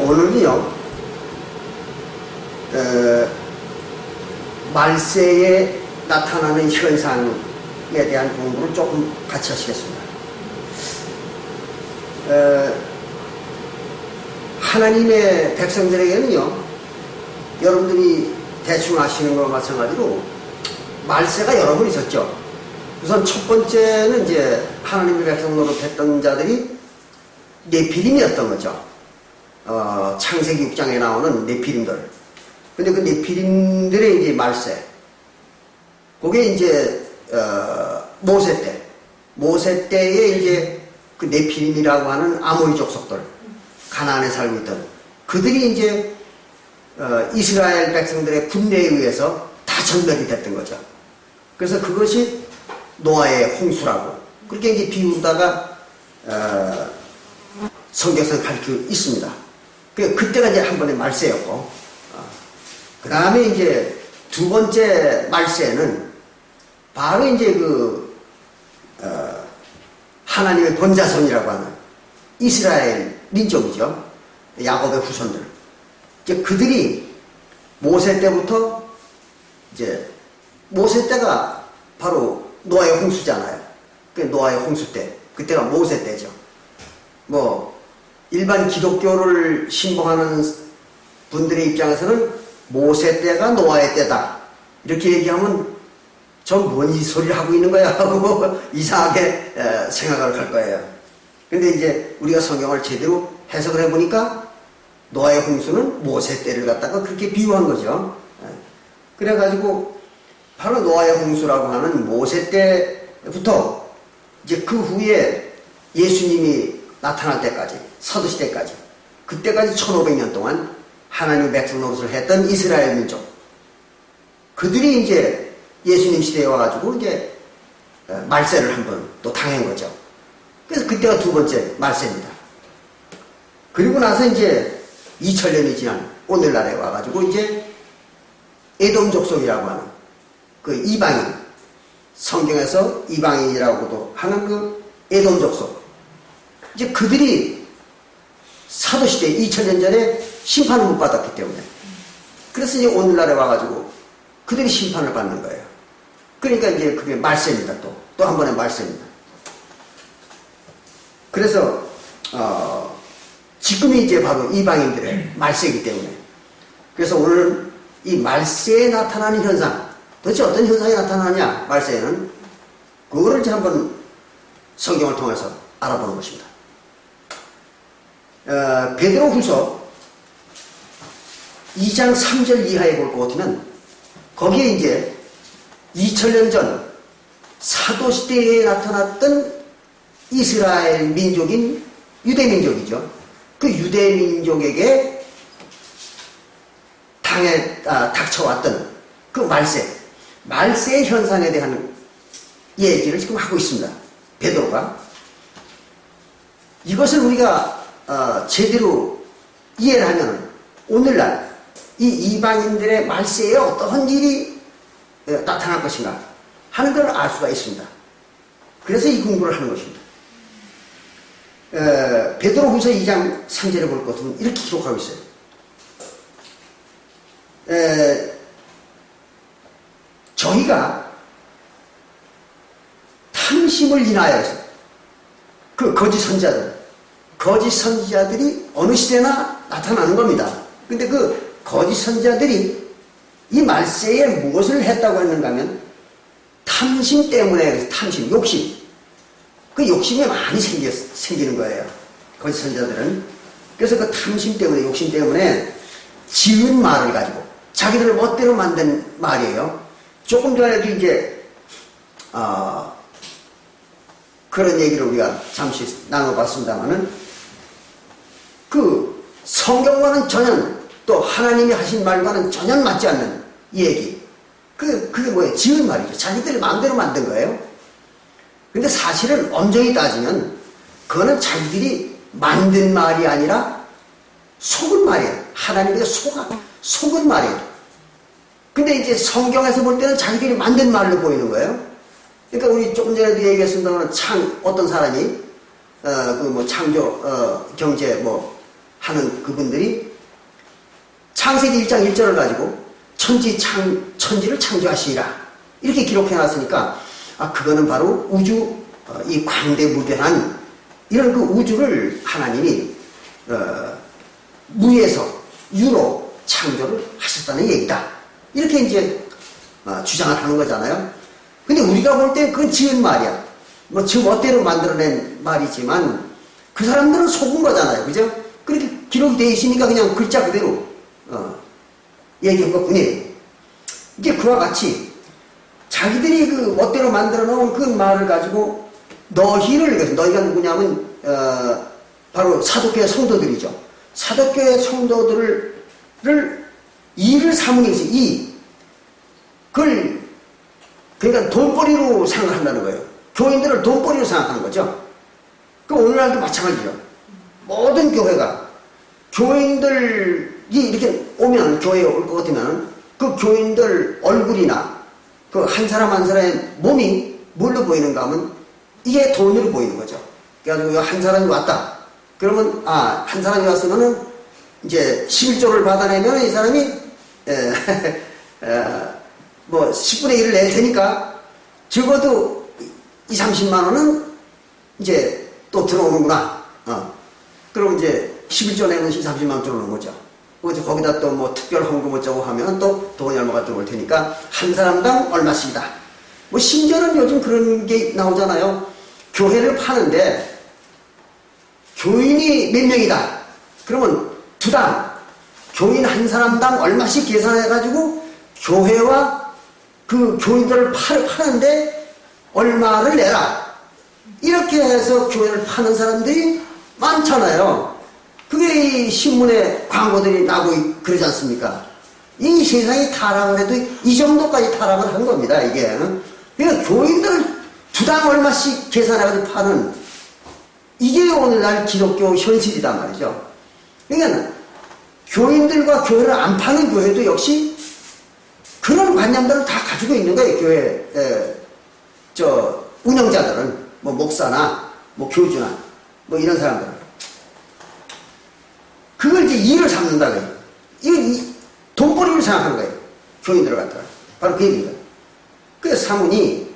오늘은요, 말세에 나타나는 현상에 대한 공부를 조금 같이 하시겠습니다. 하나님의 백성들에게는요, 여러분들이 대충 아시는 것과 마찬가지로 말세가 여러 번 있었죠. 우선 첫 번째는 이제 하나님의 백성 노릇했던 자들이 네피림이었던 거죠. 창세기 6장에 나오는 네피림들. 근데 그 네피림들의 이제 말세. 그게 이제, 모세 때에 이제 그 네피림이라고 하는 아모리 족속들, 가나안에 살고 있던 그들이 이제, 이스라엘 백성들의 분내에 의해서 다 전멸이 됐던 거죠. 그래서 그것이 노아의 홍수라고 그렇게 이제 비유다가 성경에서 가르치고 있습니다. 그때가 이제 한 번의 말세였고, 그 다음에 이제 두 번째 말세는 바로 이제 하나님의 본자손이라고 하는 이스라엘 민족이죠. 야곱의 후손들. 이제 그들이 모세 때부터 이제 모세 때가 바로 노아의 홍수잖아요. 그 노아의 홍수 때, 그때가 모세 때죠. 뭐 일반 기독교를 신봉하는 분들의 입장에서는 모세 때가 노아의 때다 이렇게 얘기하면 전 뭔 이 소리를 하고 있는 거야 하고 이상하게 생각을 할 거예요. 근데 이제 우리가 성경을 제대로 해석을 해보니까 노아의 홍수는 모세 때를 갖다가 그렇게 비유한 거죠. 그래가지고 바로 노아의 홍수라고 하는 모세 때부터 이제 그 후에 예수님이 나타날 때까지, 사도시대까지, 그때까지 1500년 동안 하나님의 백성 노릇을 했던 이스라엘 민족, 그들이 이제 예수님 시대에 와가지고 이제 말세를 한번 또 당한 거죠. 그래서 그때가 두 번째 말세입니다. 그리고 나서 이제 2000년이 지난 오늘날에 와가지고 이제 에돔 족속이라고 하는 그 이방인, 성경에서 이방인이라고도 하는 그 에돔 족속, 이제 그들이 사도시대 2000년 전에 심판을 못 받았기 때문에, 그래서 이제 오늘날에 와가지고 그들이 심판을 받는 거예요. 그러니까 이제 그게 말세입니다. 또 한 번의 말세입니다. 그래서 지금이 이제 바로 이방인들의 말세이기 때문에, 그래서 오늘 이 말세에 나타나는 현상, 도대체 어떤 현상이 나타나냐, 말세에는 그거를 이제 한번 성경을 통해서 알아보는 것입니다. 베드로후서 2장 3절 이하에 볼 것 같으면 거기에 이제 2000년 전 사도시대에 나타났던 이스라엘 민족인 유대민족이죠. 그 유대민족에게 닥쳐왔던 그 말세의 현상에 대한 얘기를 지금 하고 있습니다. 베드로가. 이것을 우리가 제대로 이해를 하면 오늘날 이 이방인들의 말세에 어떠한 일이 나타날 것인가 하는 걸 알 수가 있습니다. 그래서 이 공부를 하는 것입니다. 베드로후서 2장 3절에 볼 것 같으면 이렇게 기록하고 있어요. 저희가 탐심을 인하여 그 거짓 선지자들이 어느 시대나 나타나는 겁니다. 근데 그 거짓 선지자들이 이 말세에 무엇을 했다고 했는가 하면 탐심 때문에, 탐심, 욕심. 그 욕심이 많이 생기는 거예요. 거짓 선지자들은. 그래서 그 탐심 때문에, 욕심 때문에 지은 말을 가지고 자기들 멋대로 만든 말이에요. 조금 전에도 이제 그런 얘기를 우리가 잠시 나눠봤습니다만은 그 성경과는 전혀, 또 하나님이 하신 말과는 전혀 맞지 않는 얘기. 그게 뭐예요? 지은 말이죠. 자기들 마음대로 만든 거예요. 근데 사실은 엄정히 따지면 그거는 자기들이 만든 말이 아니라 속은 말이에요. 하나님께 속은 말이에요. 근데 이제 성경에서 볼 때는 자기들이 만든 말로 보이는 거예요. 그러니까 우리 조금 전에도 얘기했습니다만 어떤 사람이 창조 경제 하는 그분들이 창세기 1장 1절을 가지고 천지를 창조하시니라 이렇게 기록해 놨으니까 그거는 바로 우주 이 광대무변한 이런 그 우주를 하나님이 무에서 유로 창조를 하셨다는 얘기다. 이렇게 이제 주장을 하는 거잖아요. 근데 우리가 볼 때 그건 지은 말이야. 뭐 지 멋대로 만들어낸 말이지만 그 사람들은 속은 거잖아요. 그죠? 그렇게 기록이 되어 있으니까 그냥 글자 그대로 얘기한 것 뿐이에요. 이제 그와 같이 자기들이 그 멋대로 만들어 놓은 그 말을 가지고 너희가 누구냐면 바로 사도교회 성도들이죠. 사도교회 성도들을 이를 삼는 것이 그걸 그러니까 돈벌이로 생각한다는 거예요. 교인들을 돈벌이로 생각하는 거죠. 그 오늘날도 마찬가지죠. 모든 교회가 교인들이 이렇게 오면 교회에 올 것 같으면 그 교인들 얼굴이나 그 한 사람 한 사람의 몸이 뭘로 보이는가 하면 이게 돈으로 보이는 거죠. 그래가지고 한 사람이 왔다. 그러면 한 사람이 왔으면은 이제 11조를 받아내면 이 사람이 뭐 10분의 1을 낼 테니까 적어도 20-30만 원은 이제 또 들어오는구나. 그럼 이제 11조 내면 30만 원 들어오는 거죠. 그래서 거기다 또 뭐 특별 헌금 어쩌고 하면 또 돈이 얼마가 들어올 테니까 한 사람당 얼마씩이다. 뭐 심지어는 요즘 그런 게 나오잖아요. 교회를 파는데 교인이 몇 명이다. 그러면 두당 교인 한 사람당 얼마씩 계산해가지고 교회와 그 교인들을 파는데 얼마를 내라. 이렇게 해서 교회를 파는 사람들이 많잖아요. 그게 이 신문에 광고들이 나고 그러지 않습니까? 이 세상이 타락을 해도 이 정도까지 타락을 한 겁니다, 이게. 그러니까 교인들을 두당 얼마씩 계산해가지고 파는 이게 오늘날 기독교 현실이단 말이죠. 그러니까 교인들과 교회를 안 파는 교회도 역시 그런 관념들을 다 가지고 있는 거예요, 교회, 운영자들은. 뭐, 목사나, 뭐, 교주나, 뭐, 이런 사람들은. 그걸 이제 일을 삼는다, 그래요. 이건 돈벌이로 생각하는 거예요. 교인들을 갖다가. 바로 그 얘기입니다. 그래서 사문이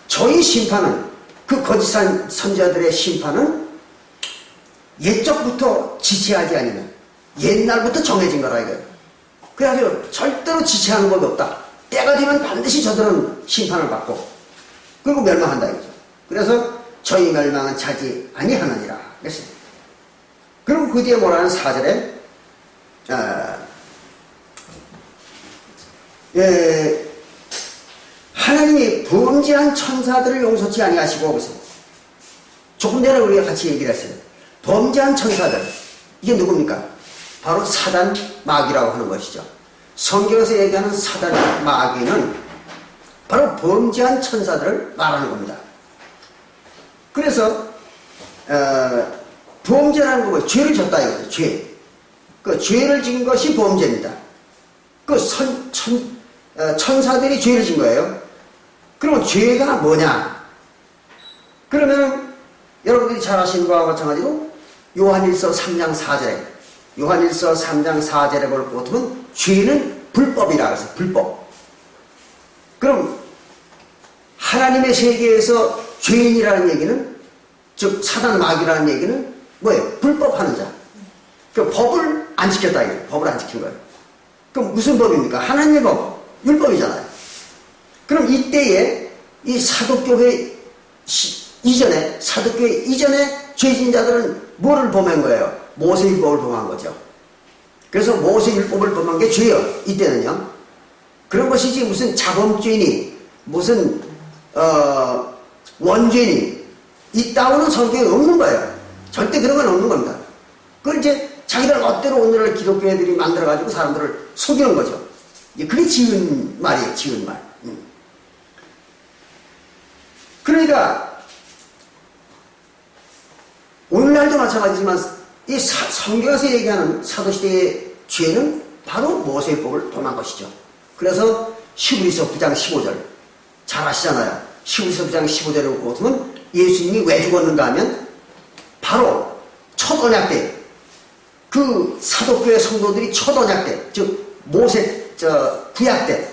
저희 심판은, 그 거짓한 선지자들의 심판은 옛적부터 지체하지 아니면 옛날부터 정해진 거라 이거예요. 그래가지고 절대로 지체하는 법이 없다. 때가 되면 반드시 저들은 심판을 받고 그리고 멸망한다 이거죠. 그래서 저희 멸망은 차지 아니하느니라 그랬습니다. 그리고 그 뒤에 뭐라는 4절에 하나님이 범죄한 천사들을 용서치 아니하시고 그래서 조금 전에 우리가 같이 얘기를 했어요. 범죄한 천사들 이게 누굽니까? 바로 사단 마귀라고 하는 것이죠. 성경에서 얘기하는 사단 마귀는 바로 범죄한 천사들을 말하는 겁니다. 그래서 범죄라는 거 뭐예요? 죄를 졌다 이거죠. 죄. 그 죄를 진 것이 범죄입니다. 그 천사들이 죄를 진 거예요. 그러면 죄가 뭐냐? 그러면 여러분들이 잘 아시는 거와 마찬가지로 요한일서 3장 4절에 요한일서 3장 4절에 볼 것 같으면 죄는 불법이라 그래서 불법. 그럼 하나님의 세계에서 죄인이라는 얘기는 즉 사단 마귀라는 얘기는 뭐예요? 불법하는 자. 그 법을 안 지켰다 이거예요. 법을 안 지킨 거예요. 그럼 무슨 법입니까? 하나님의 법, 율법이잖아요. 그럼 이때에 이 사도교회 이전에 죄진 자들은 뭐를 범한 거예요? 모세율법을 범한 거죠. 그래서 모세율법을 범한 게 죄예요. 이때는요. 그런 것이지 무슨 자범죄니 무슨 원죄니 이따오는 성경에 없는 거예요. 절대 그런 건 없는 겁니다. 그걸 이제 자기들 멋대로 오늘날 기독교 애들이 만들어가지고 사람들을 속이는 거죠. 그게 지은 말이에요. 지은 말. 그러니까 오늘날도 마찬가지지만 이 성경에서 얘기하는 사도시대의 죄는 바로 모세법을 범한 것이죠. 그래서 히브리서 9장 15절 잘 아시잖아요. 히브리서 9장 15절을 보면 예수님이 왜 죽었는가 하면 바로 첫 언약 때 그 사도교회 성도들이 첫 언약 때, 즉 모세 구약 때,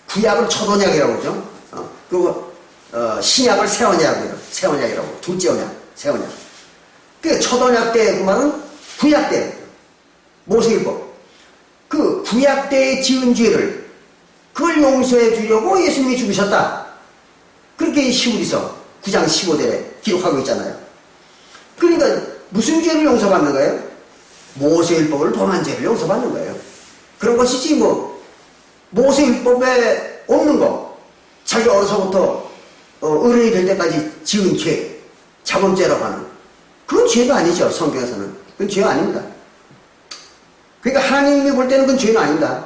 구약을 첫 언약이라고 그러죠. 그리고 신약을 새 언약이라고, 새 언약이라고, 둘째 언약, 새 언약. 그 첫 언약 때 그 말은 구약 때 모세율법. 그 구약 때에 지은 죄를 그걸 용서해 주려고 예수님이 죽으셨다. 그렇게 히브리서 9장 15절에 기록하고 있잖아요. 그러니까 무슨 죄를 용서받는 거예요? 모세율법을 범한 죄를 용서받는 거예요. 그런 것이지 뭐 모세율법에 없는 거, 자기 어려서부터 어른이 될 때까지 지은 죄, 자범죄라고 하는 그건 죄가 아니죠. 성경에서는 그건 죄가 아닙니다. 그러니까 하나님이 볼 때는 그건 죄는 아닙니다.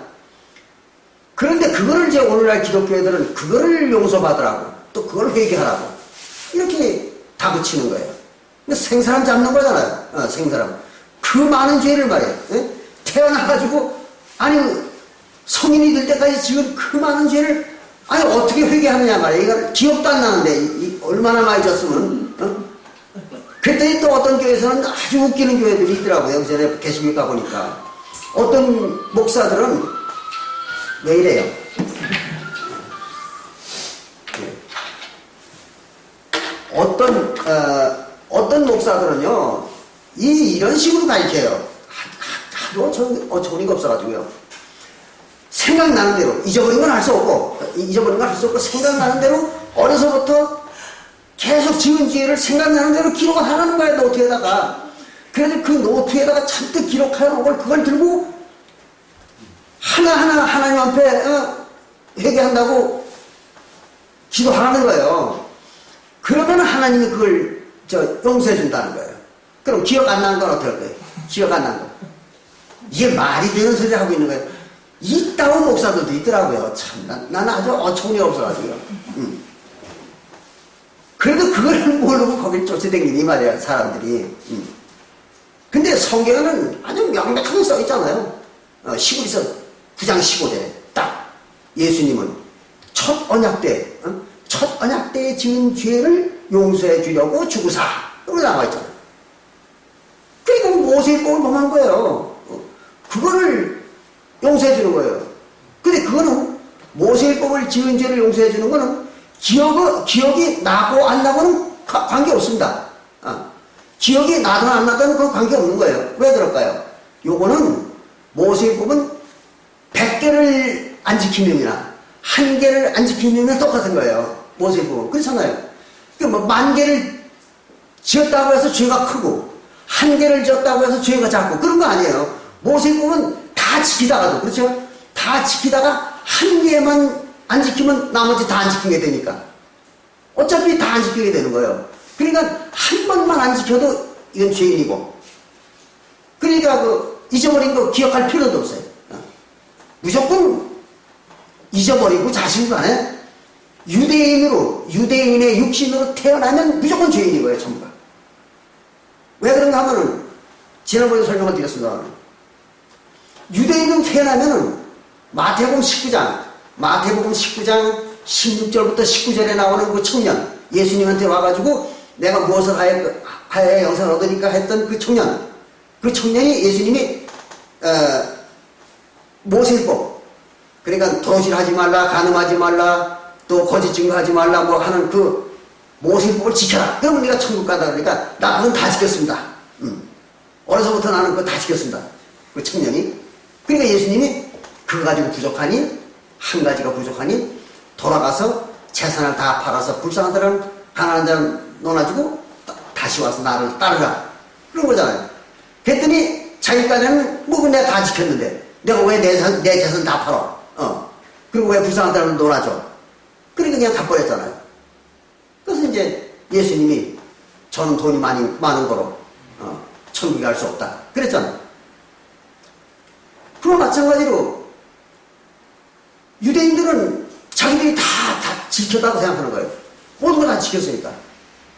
그런데 그거를 이제 오늘날 기독교회들은 그거를 용서받으라고 또 그걸 회개하라고 이렇게 다 붙이는 거예요. 생사람 잡는 거잖아요. 생사람. 그 많은 죄를 말이에요. 예? 태어나가지고 아니 성인이 될 때까지 지은 그 많은 죄를 아니 어떻게 회개하느냐 말이에요. 이거 기억도 안 나는데 얼마나 많이 졌으면. 그랬더니 또 어떤 교회에서는 아주 웃기는 교회들이 있더라고요. 그 전에 개신교 가보니까 어떤 목사들은 왜 이래요? 어떤 목사들은요, 이런 식으로 가르쳐요. 하도 어처구니가 없어가지고요. 생각나는 대로, 잊어버린 건 할 수 없고, 생각나는 대로 어려서부터 계속 지은 죄를 생각나는 대로 기록을 하라는 거예요, 노트에다가. 그래서 그 노트에다가 잔뜩 기록하는 걸 그걸 들고 하나하나 하나님 앞에 회개한다고 기도하라는 거예요. 그러면 하나님이 그걸 용서해 준다는 거예요. 그럼 기억 안 나는 건 어떨 거예요? 기억 안 나는 거. 이게 말이 되는 소리를 하고 있는 거예요. 이따운 목사들도 있더라고요. 참, 나는 아주 어처구니가 없어가지고요. 그래도 그걸 모르고 거길 쫓아다니니 말이야, 사람들이. 근데 성경에는 아주 명백하게 써있잖아요. 히브리서 9장 15절에 딱 예수님은 첫 언약 때에 지은 죄를 용서해 주려고 죽으사. 그거 나와 있잖아요. 그러니까 모세율법을 범한 거예요. 그거를 용서해 주는 거예요. 근데 그거는 모세율법을 지은 죄를 용서해 주는 거는 기억이 나고 안 나고는 관계 없습니다. 기억이 나든 안 나든 그 관계 없는 거예요. 왜 그럴까요? 요거는 모세율법은 100개를 안 지키면이나 1개를 안 지키면 똑같은 거예요. 모세율법은. 그렇잖아요. 뭐 10,000개를 지었다고 해서 죄가 크고 1개를 지었다고 해서 죄가 작고 그런 거 아니에요. 모세율법은 다 지키다가도, 그렇죠? 다 지키다가 1개만 안 지키면 나머지 다 안 지키게 되니까. 어차피 다 안 지키게 되는 거예요. 그러니까 한 번만 안 지켜도 이건 죄인이고. 그러니까 잊어버린 거 기억할 필요도 없어요. 무조건 잊어버리고 자신 간에 유대인의 육신으로 태어나면 무조건 죄인인 거예요, 전부가. 왜 그런가 하면은, 지난번에 설명을 드렸습니다. 유대인은 태어나면은 마태복음 19장 16절부터 19절에 나오는 그 청년, 예수님한테 와가지고 내가 무엇을 하여 영생을 얻으니까 했던 그 청년이 예수님이 모세율법, 그러니까 도둑질하지 말라, 간음하지 말라, 또 거짓 증거하지 말라 뭐 하는 그 모세율법을 지켜라. 그러면 네가 천국 간다. 그러니까 나 그건 다 지켰습니다. 어려서부터 나는 그거 다 지켰습니다. 그 청년이. 그러니까 예수님이 그거 가지고 부족하니, 한 가지가 부족하니 돌아가서 재산을 다 팔아서 불쌍한 사람, 가난한 사람 놓아주고 다시 와서 나를 따르라. 그런 거잖아요. 그랬더니 자기까지는 뭐 내가 다 지켰는데 내가 왜 내 재산 다 팔아? 그리고 왜 불쌍한 사람을 놀아줘? 그러니까 그냥 갚아버렸잖아요. 그래서 이제 예수님이 저는 돈이 많은 거로 천국에 갈 수 없다. 그랬잖아요. 그와 마찬가지로 유대인들은 자기들이 다 지켰다고 생각하는 거예요. 모든 걸 다 지켰으니까.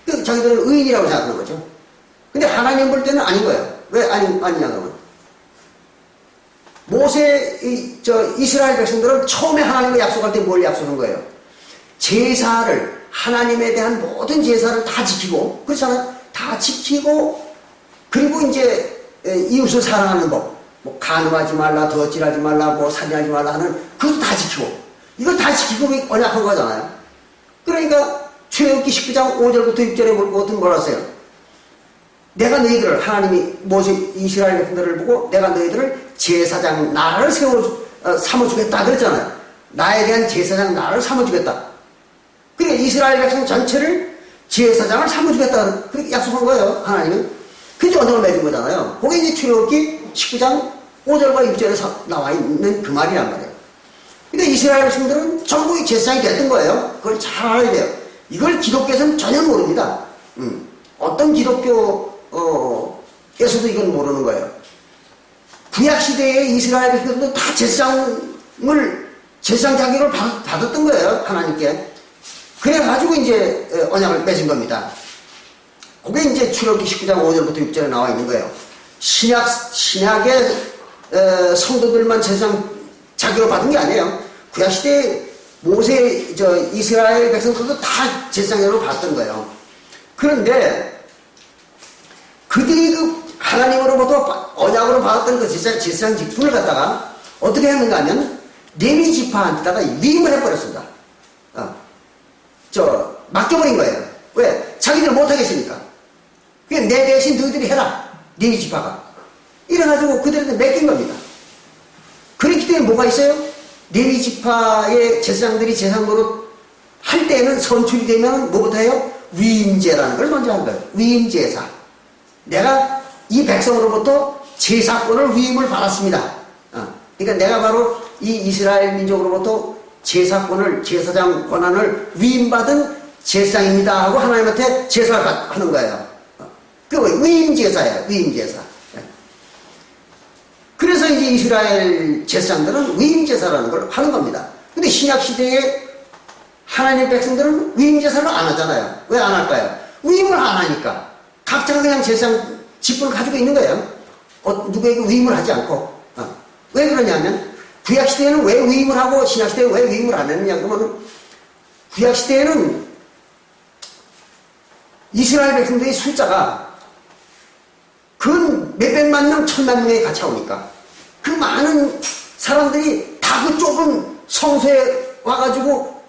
자기들은 의인이라고 생각하는 거죠. 근데 하나님 볼 때는 아닌 거예요. 왜 아니냐 그러면 이스라엘 백성들은 처음에 하나님과 약속할 때 뭘 약속한 거예요? 제사를, 하나님에 대한 모든 제사를 다 지키고, 그렇잖아요. 다 지키고, 그리고 이제 이웃을 사랑하는 법, 뭐 간음하지 말라, 덧질하지 말라, 뭐 살인하지 말라 하는 그것도 다 지키고 이걸 다 지키고 언약한 거잖아요. 그러니까 출애굽기 19장 5절부터 6절에 보면 뭐라 했어요? 내가 너희들을 하나님이 모세 이스라엘 백성들을 보고 내가 너희들을 제사장 나라를 삼아주겠다 그랬잖아요. 나에 대한 제사장 나라를 삼아주겠다. 그러니까 이스라엘 백성 전체를 제사장을 삼아주겠다 그렇게 약속한 거예요. 하나님은. 그게 언약을 맺은 거잖아요. 그게 이제 출애굽기 19장 5절과 6절에 나와 있는 그 말이란 말이에요. 그러니까 이스라엘 백성들은 전부 제사장이 됐던 거예요. 그걸 잘 알아야 돼요. 이걸 기독교에서는 전혀 모릅니다. 어떤 기독교에서도 이건 모르는 거예요. 구약시대에 이스라엘 백성들도 다 제사장 자격을 받았던 거예요. 하나님께. 그래가지고 이제 언약을 맺은 겁니다. 그게 이제 출애굽기 19장 5절부터 6절에 나와 있는 거예요. 신약의 성도들만 제사장 자격을 받은 게 아니에요. 구약시대에 이스라엘 백성들도 다 제사장으로 받았던 거예요. 그런데 그들이 그 하나님으로부터 언약으로 받았던 그 제사장 직분을 갖다가 어떻게 했는가 하면 레위 지파한테다가 위임을 해버렸습니다. 맡겨버린 거예요. 왜? 자기들 못하겠으니까. 그냥 내 대신 너희들이 해라. 레위 지파가. 이래가지고 그들한테 맡긴 겁니다. 그렇기 때문에 뭐가 있어요? 레위 지파의 제사장들이 제사장으로 할 때는 선출이 되면 뭐부터 해요? 위임제라는 걸 먼저 한 거예요. 위임제사. 내가 이 백성으로부터 제사권을 위임을 받았습니다. 그러니까 내가 바로 이 이스라엘 민족으로부터 제사장 권한을 위임받은 제사장입니다 하고 하나님한테 제사를 하는 거예요. 그게 위임제사예요. 위임제사. 그래서 이제 이스라엘 제사장들은 위임제사라는 걸 하는 겁니다. 근데 신약시대에 하나님 백성들은 위임제사를 안 하잖아요. 왜 안 할까요? 위임을 안 하니까. 각자가 그냥 제사장 직분을 가지고 있는 거예요. 누구에게 위임을 하지 않고. 왜 그러냐면 구약시대에는 왜 위임을 하고 신약시대에 왜 위임을 안 했느냐 그러면 구약시대에는 이스라엘 백성들의 숫자가 근 몇백만 명, 천만 명에 같이 오니까 그 많은 사람들이 다 그 좁은 성소에 와가지고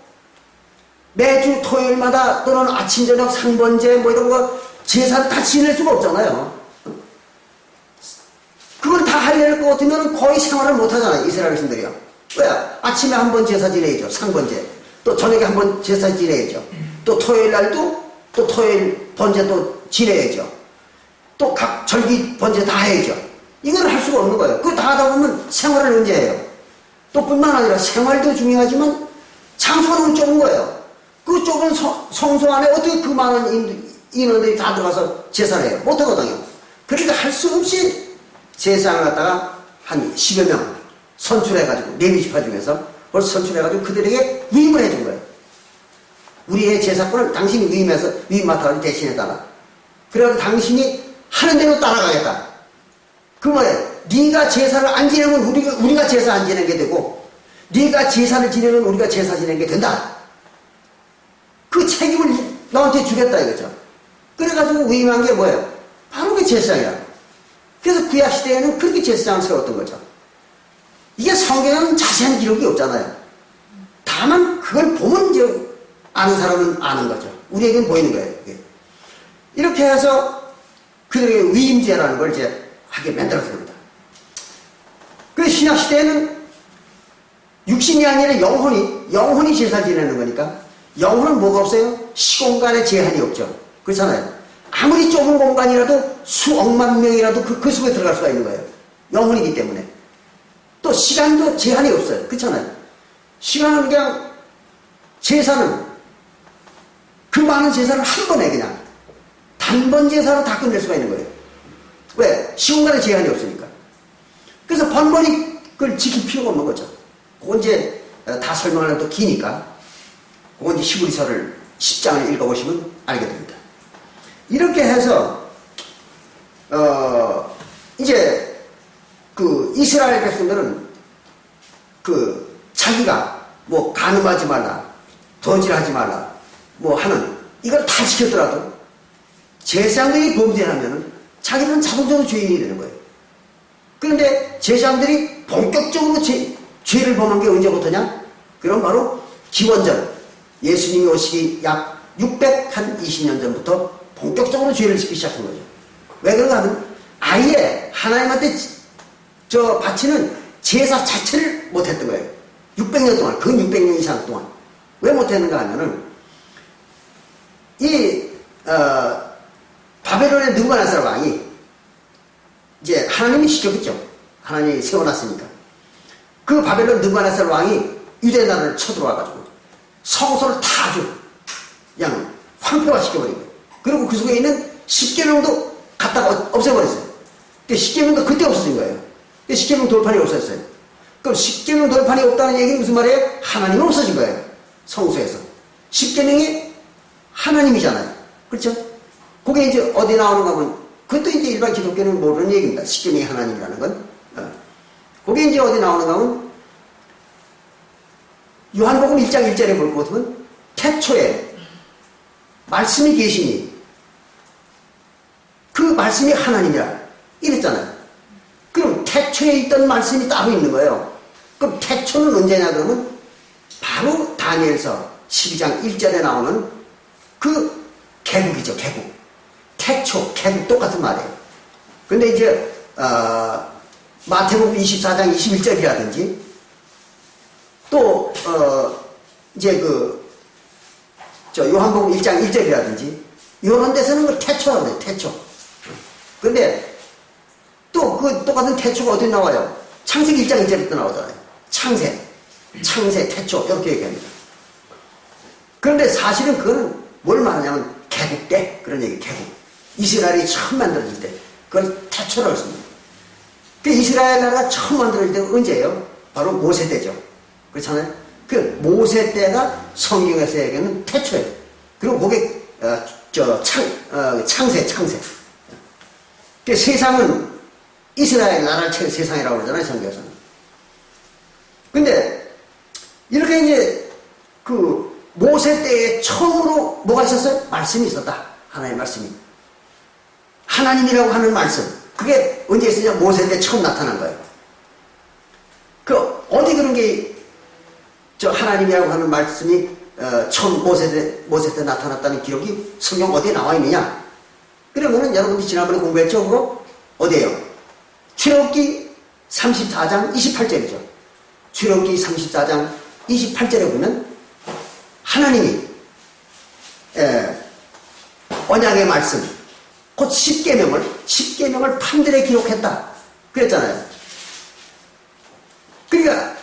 매주 토요일마다 또는 아침 저녁 상번제 뭐 이런 거 제사를 다 지낼 수가 없잖아요. 그걸 다 하려는 것 같으면 거의 생활을 못 하잖아요. 이스라엘 백성들이요. 왜? 아침에 한 번 제사 지내야죠. 상번제. 또 저녁에 한 번 제사 지내야죠. 또 토요일 날도 또 토요일 번제 또 지내야죠. 또 각 절기 번제 다 해야죠. 이걸 할 수가 없는 거예요. 그거 다 하다 보면 생활을 언제 해요? 또 뿐만 아니라 생활도 중요하지만 장소가 너무 좁은 거예요. 그 좁은 성소 안에 어떻게 그 많은 인원들이 다 들어가서 제사를 해요? 못하거든요. 그러니까 할 수 없이 제사를 갖다가 한 10여 명 선출해가지고 레위 지파 중에서 그걸 선출해가지고 그들에게 위임을 해준 거예요. 우리의 제사권을 당신이 위임 맡아가지고 대신해달라. 그래가지고 당신이 하는 대로 따라가겠다. 그 말에 네가 제사를 안 지내면 우리가 제사 안 지내게 되고 네가 제사를 지내면 우리가 제사 지내게 된다. 그 책임을 너한테 주겠다 이거죠. 그래가지고 위임한 게 뭐예요? 바로 그 제사장이야. 그래서 구약시대에는 그렇게 제사장을 세웠던 거죠. 이게 성경에는 자세한 기록이 없잖아요. 다만 그걸 보면 이제 아는 사람은 아는 거죠. 우리에게는 보이는 거예요. 이게. 이렇게 해서 그들에게 위임제라는 걸 이제 하게 만들었습니다. 그래서 신약시대에는 육신이 아니라 영혼이 제사 지내는 거니까 영혼은 뭐가 없어요? 시공간에 제한이 없죠. 그렇잖아요. 아무리 좁은 공간이라도 수억만 명이라도 그 속에 들어갈 수가 있는 거예요. 영혼이기 때문에. 또 시간도 제한이 없어요. 그렇잖아요. 시간은 그냥 제사는 그 많은 제사를 한 번에 그냥 단번 제사로 다 끝낼 수가 있는 거예요. 왜? 시공간에 제한이 없으니까. 그래서 번번이 그걸 지킬 필요가 없는 거죠. 그건 이제 다 설명하려면 또 기니까 그건 이제 히브리서를 10장을 읽어보시면 알게 됩니다. 이렇게 해서 이제 그 이스라엘 백성들은 그 자기가 뭐 간음하지 말라, 도질하지 말라, 뭐 하는 이걸 다 지켰더라도 제사장들이 범죄하면은 자기들은 자동적으로 죄인이 되는 거예요. 그런데 제사장들이 본격적으로 죄를 범한 게 언제부터냐? 그럼 바로 기원전, 예수님이 오시기 약 620년 전부터 본격적으로 죄를 짓기 시작한 거죠. 왜 그런가 하면 아예 하나님한테 바치는 제사 자체를 못했던 거예요. 600년 동안, 근 600년 이상 동안. 왜 못했는가 하면은 바벨론의 느부갓네살 왕이 이제 하나님이 시켰겠죠. 하나님이 세워놨으니까. 그 바벨론 느부갓네살 왕이 유대 나라를 쳐들어와가지고 성소를 다 아주 그냥 황폐화 시켜버리고, 그리고 그 속에 있는 십계명도 갖다가 없애버렸어요. 십계명도 그때 없어진 거예요. 십계명 돌판이 없어졌어요. 그럼 십계명 돌판이 없다는 얘기는 무슨 말이에요? 하나님은 없어진 거예요. 성소에서. 십계명이 하나님이잖아요. 그렇죠? 그게 이제 어디 나오는가 하면, 그것도 이제 일반 기독교는 모르는 얘기입니다. 십계명이 하나님이라는 건. 그게 이제 어디 나오는가 하면, 요한복음 1장 1절에 볼 것 같으면, 태초에 말씀이 계시니, 그 말씀이 하나님이라. 이랬잖아요. 그럼 태초에 있던 말씀이 따로 있는 거예요. 그럼 태초는 언제냐 그러면, 바로 다니엘서 12장 1절에 나오는 그 개국이죠, 개국. 태초, 개국 똑같은 말이에요. 근데 이제, 마태복음 24장 21절이라든지, 또, 이제 요한복음 1장 1절이라든지, 이런 데서는 그 태초라고 해요, 태초. 근데, 또 그 똑같은 태초가 어디 나와요? 창세기 1장 1절에 또 나오잖아요. 창세, 태초, 이렇게 얘기합니다. 그런데 사실은 그거는 뭘 말하냐면, 개국 때, 그런 얘기, 개국. 이스라엘이 처음 만들어질 때, 그걸 태초라고 했습니다. 그 이스라엘 나라가 처음 만들어질 때가 언제예요? 바로 모세 때죠. 그렇잖아요? 그 모세 때가 성경에서 얘기하는 태초예요. 그리고 그게, 창세. 그 세상은 이스라엘 나라를 세상이라고 그러잖아요, 성경에서는. 근데, 이렇게 이제, 모세 때에 처음으로 뭐가 있었어요? 말씀이 있었다. 하나님의 말씀이. 하나님이라고 하는 말씀. 그게 언제 있었냐? 모세 때 처음 나타난 거예요. 어디 그런 게, 하나님이라고 하는 말씀이, 처음 모세 때 나타났다는 기록이 성경 어디에 나와 있느냐? 그러면은 여러분들이 지난번에 공부했죠? 그거? 어디에요? 출애굽기 34장 28절이죠. 출애굽기 34장 28절에 보면, 하나님이 언약의 말씀, 곧 십계명을 판들에 기록했다. 그랬잖아요. 그러니까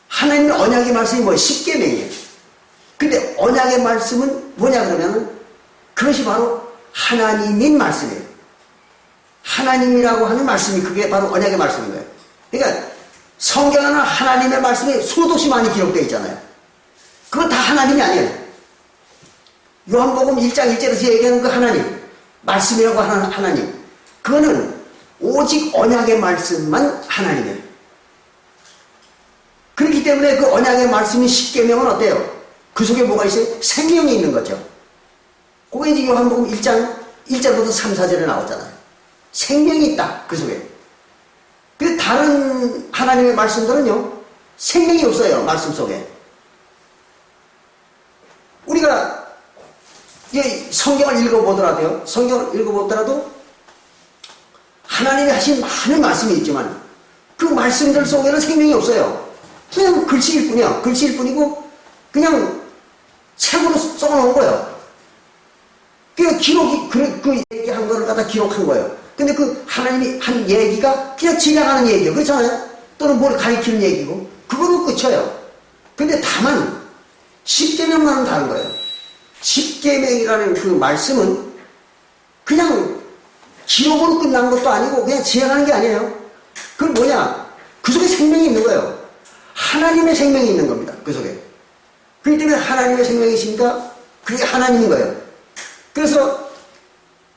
하나님의 언약의 말씀이 뭐예요? 십계명이에요. 근데 언약의 말씀은 뭐냐 그러면은 그것이 바로 하나님인 말씀이에요. 하나님이라고 하는 말씀이 그게 바로 언약의 말씀인 거예요. 그러니까 성경에는 하나님의 말씀이 수도 없이 많이 기록되어 있잖아요. 그건 다 하나님이 아니에요. 요한복음 1장 1절에서 얘기하는 그 하나님, 말씀이라고 하는 하나님, 그거는 오직 언약의 말씀만 하나님이에요. 그렇기 때문에 그 언약의 말씀인 십계명은 어때요? 그 속에 뭐가 있어요? 생명이 있는 거죠. 그게 이제 요한복음 1장 1절부터 3, 4절에 나오잖아요. 생명이 있다, 그 속에. 그 다른 하나님의 말씀들은요, 생명이 없어요, 말씀 속에. 우리가 성경을 읽어보더라도요, 하나님이 하신 많은 말씀이 있지만 그 말씀들 속에는 생명이 없어요. 그냥 글씨일 뿐이야. 글씨일 뿐이고 그냥 책으로 써놓은 거예요. 그 기록이 그 얘기한 거를 갖다 기록한 거예요. 근데 그 하나님이 한 얘기가 그냥 지나가는 얘기예요. 그렇잖아요? 또는 뭘 가리키는 얘기고 그거는 끝이에요. 근데 다만 십계명과는 다른 거예요. 십계명이라는 그 말씀은 그냥 기록으로 끝난 것도 아니고 그냥 지나가는 게 아니에요. 그건 뭐냐? 그 속에 생명이 있는 거예요. 하나님의 생명이 있는 겁니다. 그 속에. 그렇기 때문에 하나님의 생명이 있으니까 그게 하나님인 거예요. 그래서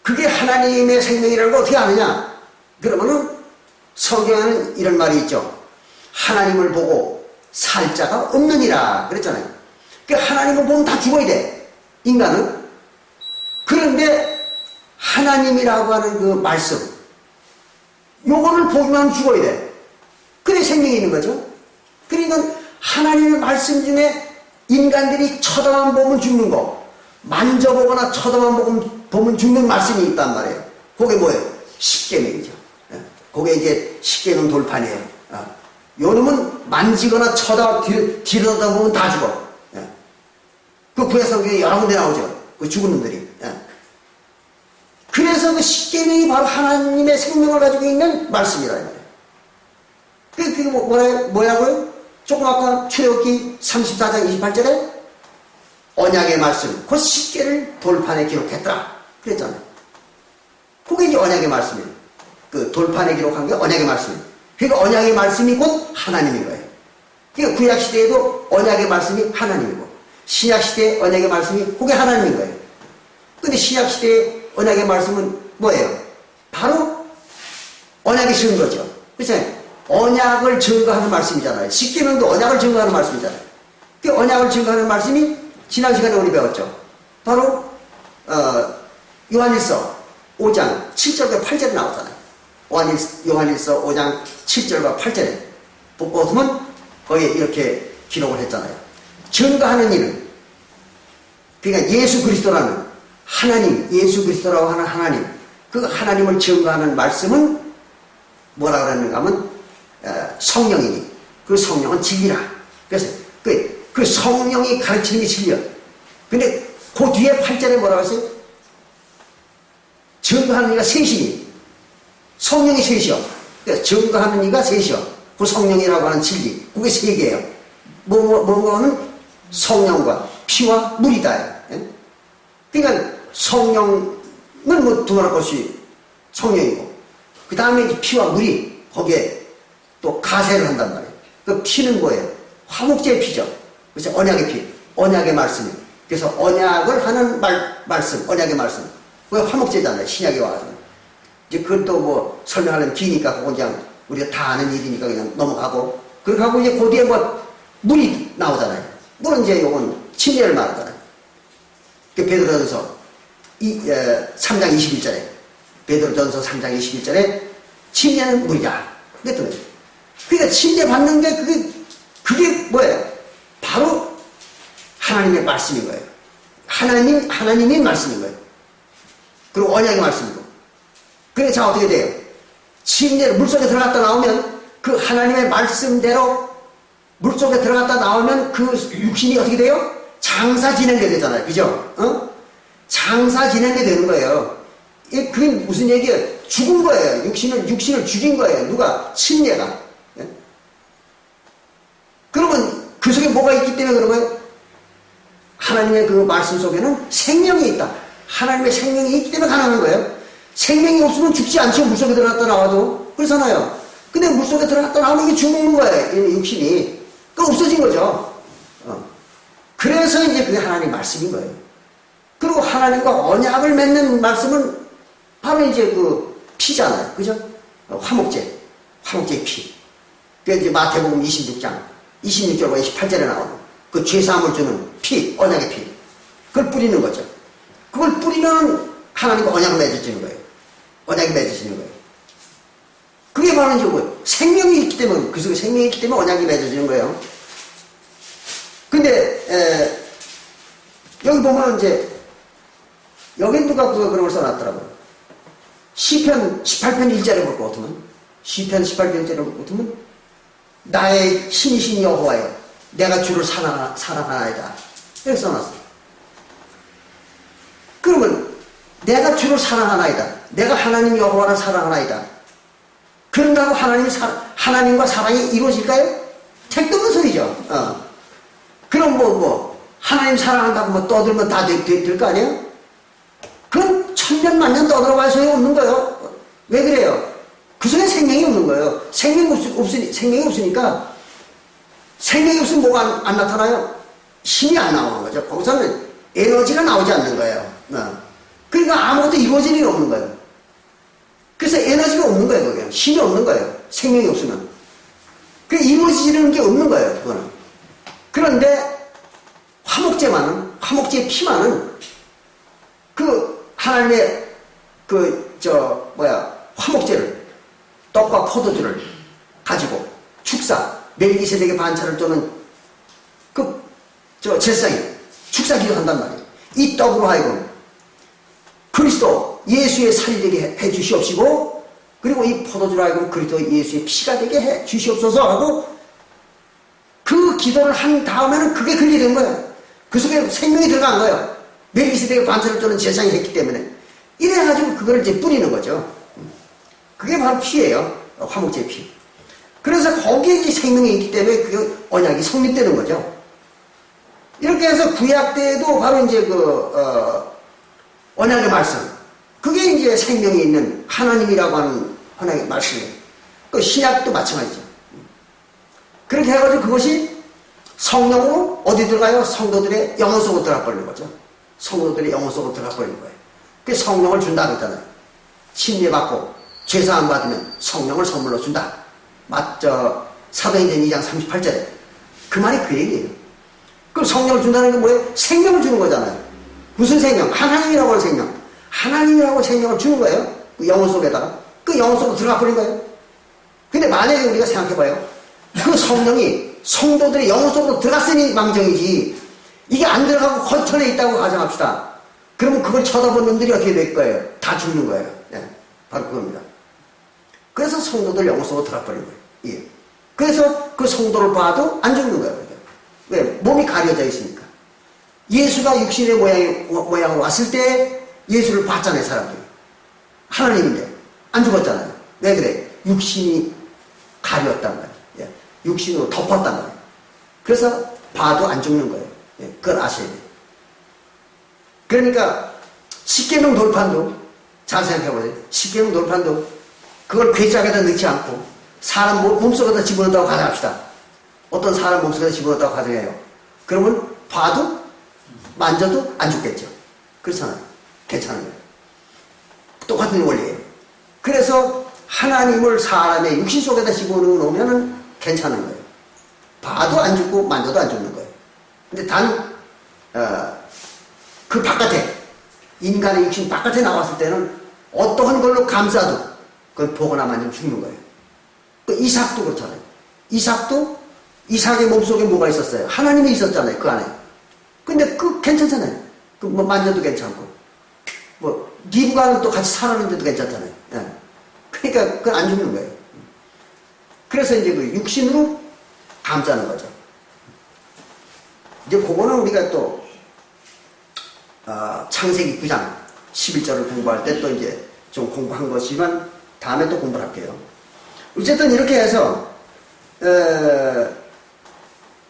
그게 하나님의 생명이라는 걸 어떻게 아느냐? 그러면은 성경에는 이런 말이 있죠. 하나님을 보고 살 자가 없느니라 그랬잖아요. 그 하나님을 보면 다 죽어야 돼. 인간은. 그런데 하나님이라고 하는 그 말씀, 요거를 보기만 하면 죽어야 돼. 그래 생명이 있는 거죠. 그러니까 하나님의 말씀 중에 인간들이 쳐다만 보면 죽는 거, 만져보거나 쳐다만 보면 죽는 말씀이 있단 말이에요. 그게 뭐예요? 십계명이죠. 그게 이제 십계명 돌판이에요. 요 놈은 만지거나 들여다보면 다 죽어. 그 구약성경에 여러 군데 나오죠. 그 죽은 놈들이. 그래서 그 십계명이 바로 하나님의 생명을 가지고 있는 말씀이라 이 말이에요. 그게 뭐라고요? 조금 아까 출애굽기 34장 28절에 언약의 말씀, 그 십계를 돌판에 기록했더라 그랬잖아요. 그게 이제 언약의 말씀이에요. 그 돌판에 기록한 게 언약의 말씀이에요. 그러니까 언약의 말씀이 곧 하나님인 거예요. 그러니까 구약 시대에도 언약의 말씀이 하나님이고 신약 시대의 언약의 말씀이 그게 하나님인 거예요. 근데 신약 시대의 언약의 말씀은 뭐예요? 바로 언약이 지은 거죠. 그렇잖아요. 언약을 증거하는 말씀이잖아요. 십계명도 언약을 증거하는 말씀이잖아요. 그 언약을 증거하는 말씀이 지난 시간에 우리 배웠죠. 바로 요한일서 5장 7절과 8절에 나오잖아요. 요한일서 5장 7절과 8절에 보면 거기에 이렇게 기록을 했잖아요. 증거하는 이는 그러니까 예수 그리스도라는 하나님, 예수 그리스도라고 하는 하나님, 그 하나님을 증거하는 말씀은 뭐라 그러는가 하면 성령이니 그 성령은 진리라. 그래서 그 성령이 가르치는 게 진리야. 근데 그 뒤에 8절에 뭐라고 했어요? 증거하는 이가 셋이니 성령이 셋이요. 그러니까 증거하는 이가 셋이요. 그 성령이라고 하는 진리, 그게 세 개예요. 뭐는 성령과 피와 물이다. 그러니까 성령은 뭐 두말할 것이 성령이고 그 다음에 피와 물이 거기에 또 가세를 한단 말이에요. 그 피는 뭐예요? 화목제의 피죠. 그래서 언약의 피, 언약의 말씀이에요. 그래서 언약을 하는 말씀, 언약의 말씀. 그게 화목제잖아요. 신약에 와가지고. 이제 그건 또 뭐 설명하려면 기니까 그건 그냥 우리가 다 아는 일이니까 그냥 넘어가고. 그렇게 하고 이제 그 뒤에 뭐 물이 나오잖아요. 물은 이제 요건 침례를 말하잖아요. 그 베드로전서 3장 21절에 베드로전서 3장 21절에 침례는 물이다. 그랬던 거죠. 그러니까 침례 받는 게 그게 뭐예요? 바로 하나님의 말씀인 거예요. 하나님의 말씀인 거예요. 그리고 언약의 말씀이고. 그러니까 자 어떻게 돼요? 침례를 물속에 들어갔다 나오면 그 하나님의 말씀대로 물속에 들어갔다 나오면 그 육신이 어떻게 돼요? 장사 지내게 되잖아요. 그죠? 장사 지내게 되는 거예요. 그게 무슨 얘기예요? 죽은 거예요. 육신을 죽인 거예요. 누가? 침례가. 그러면 그 속에 뭐가 있기 때문에 그런 거예요? 하나님의 그 말씀 속에는 생명이 있다. 하나님의 생명이 있기 때문에 가능한 거예요. 생명이 없으면 죽지 않죠. 물속에 들어갔다 나와도. 그렇잖아요. 근데 물속에 들어갔다 나오면 이게 죽는 거예요. 육신이. 그 없어진 거죠. 그래서 이제 그게 하나님의 말씀인 거예요. 그리고 하나님과 언약을 맺는 말씀은 바로 이제 그 피잖아요. 그죠? 화목제의 피. 그 이제 마태복음 26장 26절과 28절에 나오는 그 죄사함을 주는 피, 언약의 피. 그걸 뿌리는 거죠. 그걸 뿌리면 하나님과 언약을 맺어지는 거예요. 언약이 맺어지는 거예요. 그게 바로 이제 뭐예요? 생명이 있기 때문에, 그 속에 생명이 있기 때문에 언약이 맺어지는 거예요. 근데, 여기 보면 이제, 여기 누가 그런 걸 써놨더라고요. 시편 18편 1절에 볼 것 같으면, 시편 18편 1절에 볼 것 같으면, 나의 신이신 여호와여, 내가 주를 사랑하나이다. 이렇게 써놨어요. 그러면, 내가 주를 사랑하나이다. 내가 하나님 여호와를 사랑하나이다. 그런다고 하나님과 사랑이 이루어질까요? 택도 없는 소리죠. 그럼 하나님 사랑한다고 떠들면 다 될 거 아니에요? 그건 천년 만년 떠들어봐야 소용없는 거예요. 왜 그래요? 그 속에 생명이 없는 거예요. 생명이 없으니까 생명이 없으면 뭐가 안 나타나요? 힘이 안 나오는 거죠. 거기서는 에너지가 나오지 않는 거예요. 그러니까 아무것도 이루어질 일이 없는 거예요. 그래서 에너지가 없는 거예요. 거기는. 힘이 없는 거예요. 생명이 없으면. 이루어지는 게 없는 거예요. 그거는. 그런데 화목제의 피만은 그 하나님의 화목제를 포도주를 가지고 축사, 멜기세덱의 반차를 떠는 제사장이 축사 기도한단 말이에요. 이 떡으로 하여금 그리스도 예수의 살이 되게 해 주시옵시고, 그리고 이 포도주로 하여금 그리스도 예수의 피가 되게 해 주시옵소서 하고 그 기도를 한 다음에는 그게 그렇게 된 거예요. 그 속에 생명이 들어간 거예요. 멜기세덱의 반차를 떠는 제사장이 했기 때문에. 이래가지고 그걸 이제 뿌리는 거죠. 그게 바로 피예요. 화목제의 피. 그래서 거기에 이제 생명이 있기 때문에 그 언약이 성립되는 거죠. 이렇게 해서 구약 때에도 바로 이제 언약의 말씀, 그게 이제 생명이 있는 하나님이라고 하는 언약의 말씀이에요. 그 신약도 마찬가지죠. 그렇게 해가지고 그것이 성령으로 어디 들어가요? 성도들의 영혼 속으로 들어가 버리는 거죠. 성도들의 영혼 속으로 들어가 버리는 거예요. 그 성령을 준다 그랬잖아요. 침례받고 죄사함 받으면 성령을 선물로 준다. 사도행전 2장 38절에 그 말이 그 얘기예요. 그 성령을 준다는 게 뭐예요? 생명을 주는 거잖아요. 무슨 생명? 하나님이라고 하는 생명. 하나님이라고 생명을 주는 거예요. 그 영혼 속에다가. 그 영혼 속으로 들어가 버린 거예요. 근데 만약에 우리가 생각해봐요. 그 성령이 성도들의 영혼 속으로 들어갔으니 망정이지, 이게 안 들어가고 겉천에 있다고 가정합시다. 그러면 그걸 쳐다본 놈들이 어떻게 될 거예요? 다 죽는 거예요. 네, 바로 그겁니다. 그래서 성도들 영혼 속으로 들어가 버린 거예요. 예. 그래서 그 성도를 봐도 안 죽는 거예요. 왜? 몸이 가려져 있으니까. 예수가 육신의 모양으로 왔을 때 예수를 봤잖아요, 사람들이. 하나님인데 안 죽었잖아요. 왜 그래? 육신이 가렸단 말이에요. 예. 육신으로 덮었단 말이에요. 그래서 봐도 안 죽는 거예요. 예. 그걸 아셔야 돼요. 그러니까 십계명 돌판도 잘 생각해보세요. 십계명 돌판도 그걸 괴짝에다 넣지 않고 사람 몸속에다 집어넣었다고 가정합시다. 어떤 사람 몸속에다 집어넣었다고 가정해요. 그러면 봐도 만져도 안 죽겠죠. 그렇잖아요. 괜찮은 거예요. 똑같은 원리예요. 그래서 하나님을 사람의 육신 속에다 집어넣으면 괜찮은 거예요. 봐도 안 죽고 만져도 안 죽는 거예요. 근데 단 그 바깥에, 인간의 육신 바깥에 나왔을 때는 어떠한 걸로 감싸도 그걸 보거나 만지면 죽는 거예요. 그 이삭도 그렇잖아요. 이삭의 몸속에 뭐가 있었어요? 하나님이 있었잖아요. 그 안에. 근데 괜찮잖아요. 뭐 만져도 괜찮고. 리브가는 또 같이 살았는데도 괜찮잖아요. 예. 그러니까 그건 안 죽는 거예요. 그래서 이제 그 육신으로 감싸는 거죠. 이제 그거는 우리가 또 창세기 9장 11절을 공부할 때 또 이제 좀 공부한 것이지만 다음에 또 공부를 할게요. 어쨌든 이렇게 해서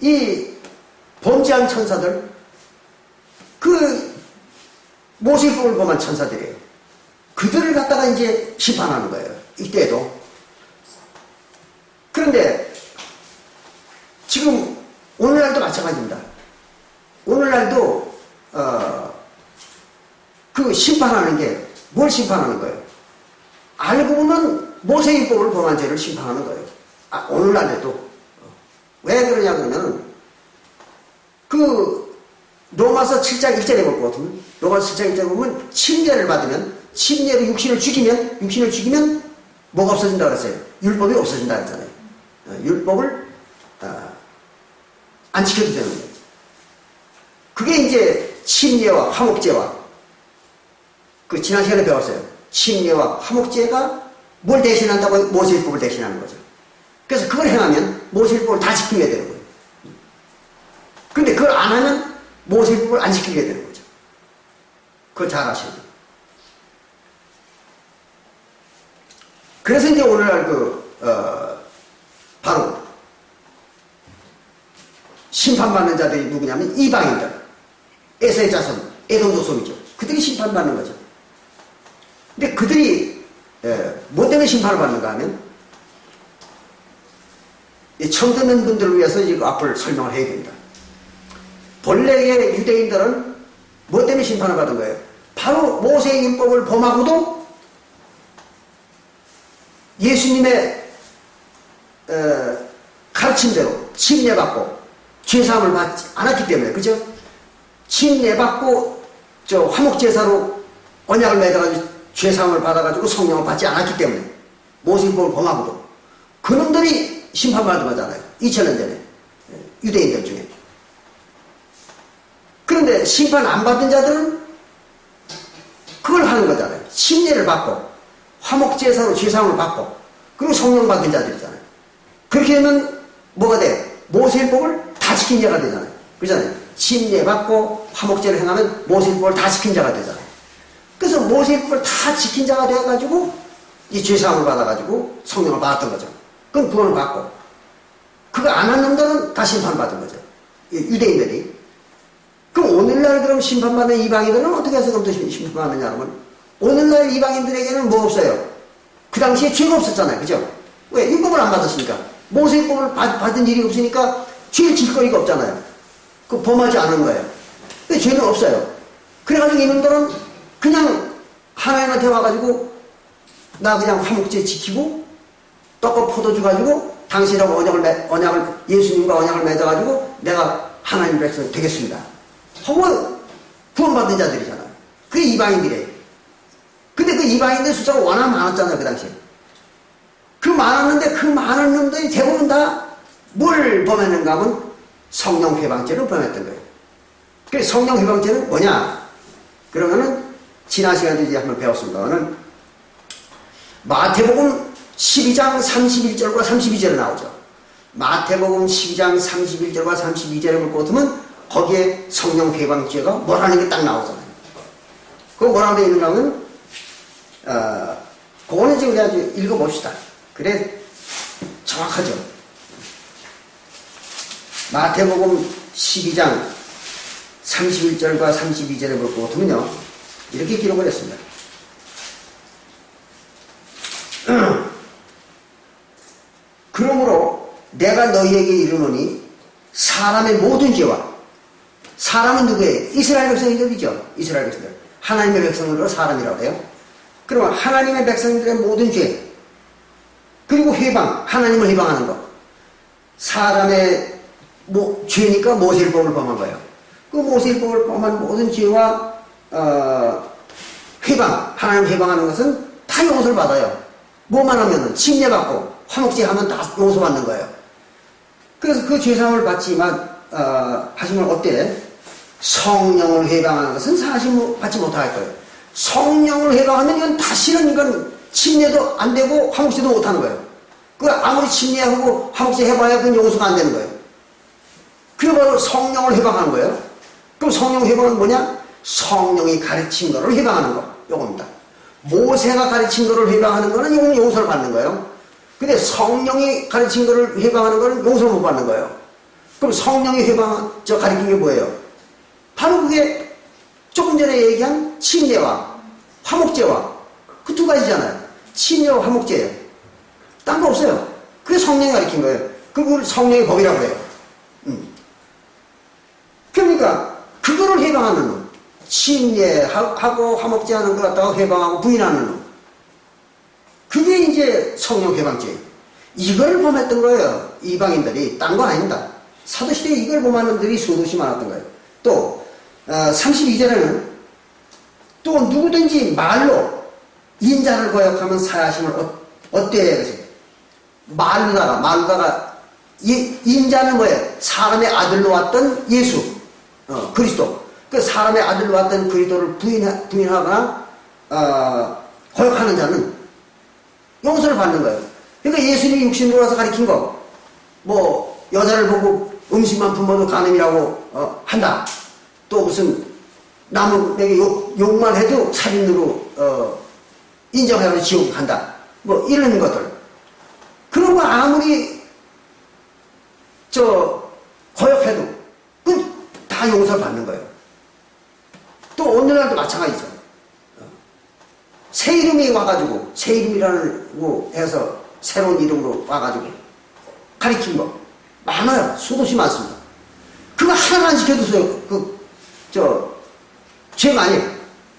이 범죄한 천사들, 그 모세법을 범한 천사들이에요. 그들을 갖다가 이제 심판하는 거예요. 이때도. 그런데 지금 오늘날도 마찬가지입니다. 오늘날도 그 심판하는 게 뭘 심판하는 거예요? 알고 보면 모세율법을 범한 죄를 심판하는 거예요. 오늘날에도. 왜 그러냐 그러면 그 로마서 7장 1절에 볼 것 같으면, 로마서 7장 1절에 보면 침례를 받으면, 침례로 육신을 죽이면 뭐가 없어진다 그랬어요? 율법이 없어진다 그랬잖아요. 율법을 안 지켜도 되는 거예요. 그게 이제 침례와 화목제와, 그 지난 시간에 배웠어요. 침례와 화목제가 뭘 대신한다고? 모세율법을 대신하는 거죠. 그래서 그걸 행하면 모세율법을 다 지키게 되는 거예요. 근데 그걸 안 하면 모세율법을 안 지키게 되는 거죠. 그걸 잘 아셔야 돼요. 그래서 이제 오늘날 바로 심판받는 자들이 누구냐면 이방인들, 에서의 자손, 에돔 조손이죠. 그들이 심판받는 거죠. 근데 그들이 뭐 때문에 심판을 받는가 하면, 처음 듣는 분들을 위해서 이 앞을 설명을 해야 됩니다. 본래의 유대인들은 뭐 때문에 심판을 받은 거예요? 바로 모세의 율법을 범하고도 예수님의 가르침대로 침례받고 죄사함을 받지 않았기 때문에, 그죠? 침례받고 화목제사로 언약을 맺어가지고 죄사함을 받아가지고 성령을 받지 않았기 때문에, 모세율법을 범하고도 그놈들이 심판받은 거잖아요. 2000년 전에. 유대인들 중에. 그런데 심판 안 받은 자들은 그걸 하는 거잖아요. 침례를 받고 화목제사로 죄사함을 받고 그리고 성령 받은 자들이잖아요. 그렇게 되면 뭐가 돼요? 모세율법을 다 지킨 자가 되잖아요. 그렇잖아요. 침례 받고 화목제를 행하면 모세율법을 다 지킨 자가 되잖아요. 그래서 모세율법을 다 지킨 자가 되어가지고 이 죄사함을 받아가지고 성령을 받았던 거죠. 그건 구원을 받고 그거 안 한 놈들은 다 심판받은 거죠. 유대인들이. 그럼 오늘날 그럼 심판받는 이방인들은 어떻게 해서 그럼 또 심판받느냐 하면 오늘날 이방인들에게는 뭐 없어요? 그 당시에 죄가 없었잖아요. 그죠? 왜? 율법을 안 받았으니까. 모세율법을 받은 일이 없으니까 죄를 질 거리가 없잖아요. 그 범하지 않은 거예요. 근데 죄는 없어요. 그래가지고 이놈들은 그냥 하나님한테 와가지고 나 그냥 화목제 지키고 떡과 포도주 가지고 당신하고 언약을 예수님과 언약을 맺어가지고 내가 하나님 백성 되겠습니다. 하고 구원받은 자들이잖아요. 그게 이방인들이에요. 근데 그 이방인들 숫자가 워낙 많았잖아요. 그 당시에. 그 많았는데 그 많은 놈들이 대부분 다 뭘 범했는가 하면 성령 회방죄를 범했던 거예요. 그래서 성령 회방죄는 뭐냐? 그러면은 지난 시간에 이제 한번 배웠습니다만은 마태복음 12장 31절과 32절에 나오죠. 마태복음 12장 31절과 32절에 볼 것 같으면 거기에 성령 회방죄가 뭐라는 게 딱 나오잖아요. 그거 뭐라고 되어 있는가 하면 그거는 이제 우리 아주 읽어봅시다. 그래 정확하죠. 마태복음 12장 31절과 32절에 볼 것 같으면요 이렇게 기록을 했습니다. 그러므로 내가 너희에게 이르노니 사람의 모든 죄와 사람은 누구예요? 이스라엘 백성들이죠. 이스라엘 백성들. 하나님의 백성들로 사람이라고 해요. 그러면 하나님의 백성들의 모든 죄 그리고 회방, 하나님을 회방하는 것. 사람의 죄니까 모세율법을 범한 거예요. 그 모세율법을 범한 모든 죄와 회방, 하나님 회방하는 것은 다 용서를 받아요. 뭐만 하면은 침례받고 화목제 하면 다 용서받는 거예요. 그래서 그 죄사함을 받지만 하시면 어때? 성령을 회방하는 것은 사실 받지 못할 거예요. 성령을 회방하면 이건 다시는 이건 침례도 안 되고 화목제도 못 하는 거예요. 그 아무리 침례하고 화목제 해봐야 그건 용서가 안 되는 거예요. 그게 바로 성령을 회방하는 거예요. 그럼 성령 회방은 뭐냐? 성령이 가르친 거를 회방하는 거. 요겁니다. 모세가 가르친 거를 회방하는 거는 이건 용서를 받는 거예요. 근데 성령이 가르친 거를 회방하는 거는 용서를 못 받는 거예요. 그럼 성령이 가르친 게 뭐예요? 바로 그게 조금 전에 얘기한 침례와 화목제와 그 두 가지잖아요. 침례와 화목제예요. 딴 거 없어요. 그게 성령이 가르친 거예요. 그걸 성령의 법이라고 해요. 그러니까 그거를 회방하는 놈, 침례하고 화목제 하는 거 갖다가 회방하고 부인하는 놈, 그게 이제 성령 회방죄예요. 이걸 범했던 거예요. 이방인들이. 딴 거 아닙니다. 사도시대에 이걸 범하는 놈들이 수없이 많았던 거예요. 또 32절에는 또 누구든지 말로 인자를 거역하면 사하심을 어때야 해요? 말로다가 인자는 뭐예요? 사람의 아들로 왔던 예수, 그리스도. 그 사람의 아들로 왔던 그리스도를 부인하거나 거역하는 자는 용서를 받는 거예요. 그러니까 예수님이 육신으로 와서 가르친 거, 뭐 여자를 보고 음식만 품어도 간음이라고 한다. 또 무슨 남에게 욕만 해도 살인으로 인정하고 지옥 간다. 뭐 이런 것들. 그런 거 아무리 거역해도 그건 다 용서를 받는 거예요. 또 오늘날도 마찬가지죠. 새 이름이 와가지고 새 이름이라고 해서 새로운 이름으로 와가지고 가리킨 거 많아요. 수없이 많습니다. 그거 하나만 지켜두세요. 죄가 아니에요.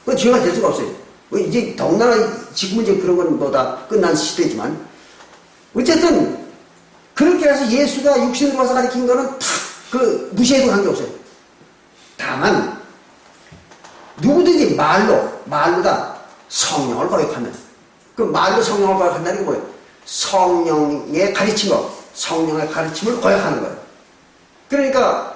그 죄가 될 수가 없어요. 이제 더군다나 지금은 이제 그런 건 뭐다 끝난 시대지만 어쨌든 그렇게 해서 예수가 육신으로 와서 가르친 거는 다 무시해도 관계없어요. 다만 누구든지 말로다 성령을 거역하면 그 말로 성령을 거역한다는 게 뭐예요? 성령의 가르침, 성령의 가르침을 거역하는 거예요. 그러니까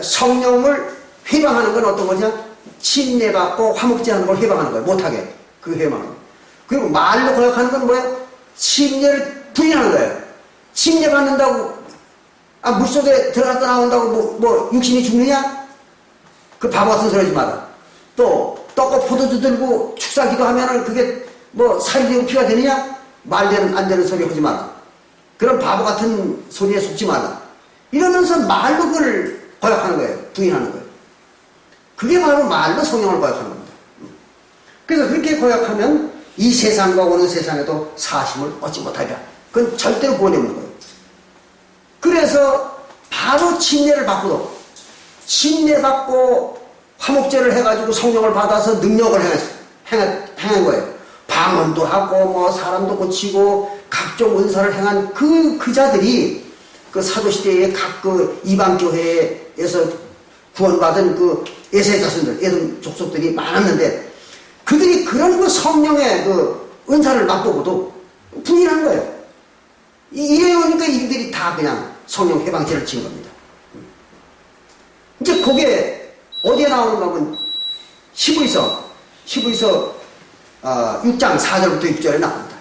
성령을 회방하는 건 어떤 거냐? 침례받고 화목제하는 걸 회방하는 거예요. 못하게. 그 회방하는 거예요. 그리고 말로 거역하는 건 뭐예요? 침례를 부인하는 거예요. 침례받는다고 물속에 들어갔다 나온다고 뭐 육신이 죽느냐? 그 바보 같은 소리 하지 마라. 또 떡과 포도주 들고 축사기도 하면은 그게 뭐 살이 되고 피가 되느냐? 말되는 안 되는 소리 하지 마라. 그런 바보 같은 소리에 속지 말라. 이러면서 말로 그걸 거역하는 거예요. 부인하는 거예요. 그게 바로 말로 성령을 거역하는 겁니다. 그래서 그렇게 거역하면 이 세상과 오는 세상에도 사심을 얻지 못하리라. 그건 절대로 구원이 없는 거예요. 그래서 바로 침례를 받고도 침례받고 화목제를 해가지고 성령을 받아서 능력을 행한 거예요. 방언도 하고 뭐 사람도 고치고 각종 은사를 행한 그 자들이 그 사도시대의 각 그 이방교회에서 구원받은 그 에사의 자손들, 에돔 족속들이 많았는데 그들이 그런 그 성령의 그 은사를 맛보고도 부인한 거예요. 이래오니까 이들이 다 그냥 성령 회방죄를 지은 겁니다. 이제 그게 어디에 나오는가 하면 히브리서 6장 4절부터 6절에 나옵니다.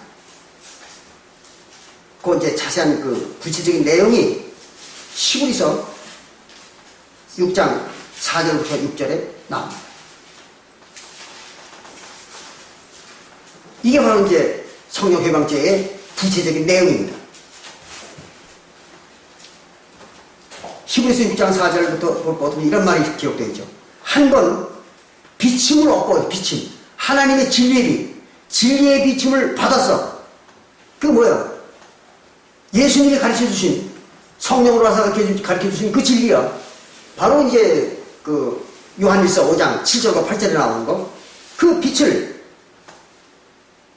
그 이제 자세한 그 구체적인 내용이 히브리서 6장 4절부터 6절에 나옵니다. 이게 바로 이제 성령 회방죄의 구체적인 내용입니다. 히브리서 6장 4절부터 볼 것 같으면 이런 말이 기록되어 있죠. 한 번 비침을 얻고, 비침. 하나님의 진리의 비침을 받았어. 그게 뭐예요? 예수님이 가르쳐 주신, 성령으로 와서 가르쳐 주신 그 진리야. 바로 이제 그 요한일서 5장 7절과 8절에 나오는 거. 그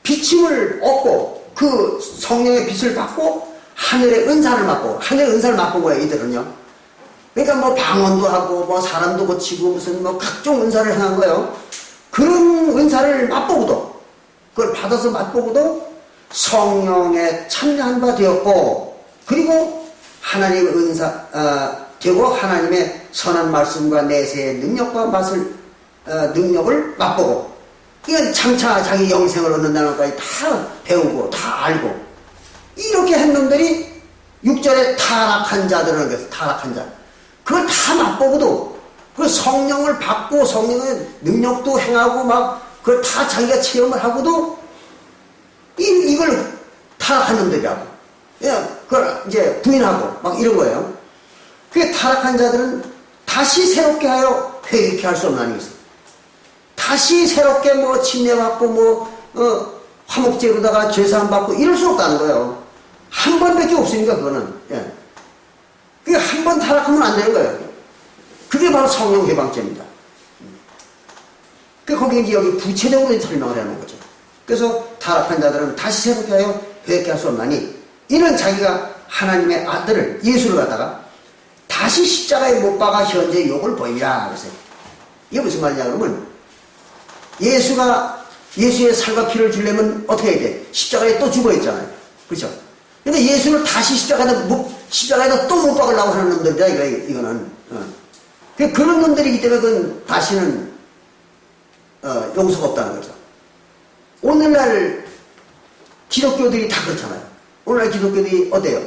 비침을 얻고, 그 성령의 빛을 받고, 하늘의 은사를 맡고, 하늘의 은사를 맡은 거예요, 이들은요. 그러니까 뭐 방언도 하고 뭐 사람도 고치고 무슨 뭐 각종 은사를 행한 거예요. 그런 은사를 맛보고도 그걸 받아서 맛보고도 성령에 참여한 바 되었고 그리고 하나님의 은사 되고 하나님의 선한 말씀과 내세의 능력과 능력을 맛보고 이건 장차 자기 영생을 얻는다는 것까지 다 배우고 다 알고 이렇게 한 놈들이 6절에 타락한 자들은 거예요. 타락한 자. 그걸 다 맛보고도 그 성령을 받고 성령의 능력도 행하고 막 그걸 다 자기가 체험을 하고도 이걸 타락한 놈들이라고. 그걸 이제 부인하고 막 이런 거예요. 그게 타락한 자들은 다시 새롭게 하여 회개케 할 수 없나니 있어요. 다시 새롭게 뭐 침례받고 화목제로다가 죄사함 받고 이럴 수 없다는 거예요. 한 번밖에 없으니까 그거는. 그게 한 번 타락하면 안 되는 거예요. 그게 바로 성령 회방죄입니다. 거기에 이제 여기 구체적으로 설명을 해놓은 거죠. 그래서 타락한 자들은 다시 새롭게 하여 회개케 할 수 없나니 이는 자기가 하나님의 아들을 예수를 갖다가 다시 십자가에 못 박아 현재 욕을 보이라 그랬어요. 이게 무슨 말이냐 그러면 예수의 살과 피를 주려면 어떻게 해야 돼? 십자가에 또 죽어 있잖아요. 그렇죠? 근데 예수를 다시 십자가에다 또 못 박으려고 하는 놈들이다, 이거는. 그런 놈들이기 때문에 그건 다시는, 용서가 없다는 거죠. 오늘날 기독교들이 다 그렇잖아요. 오늘날 기독교들이 어때요?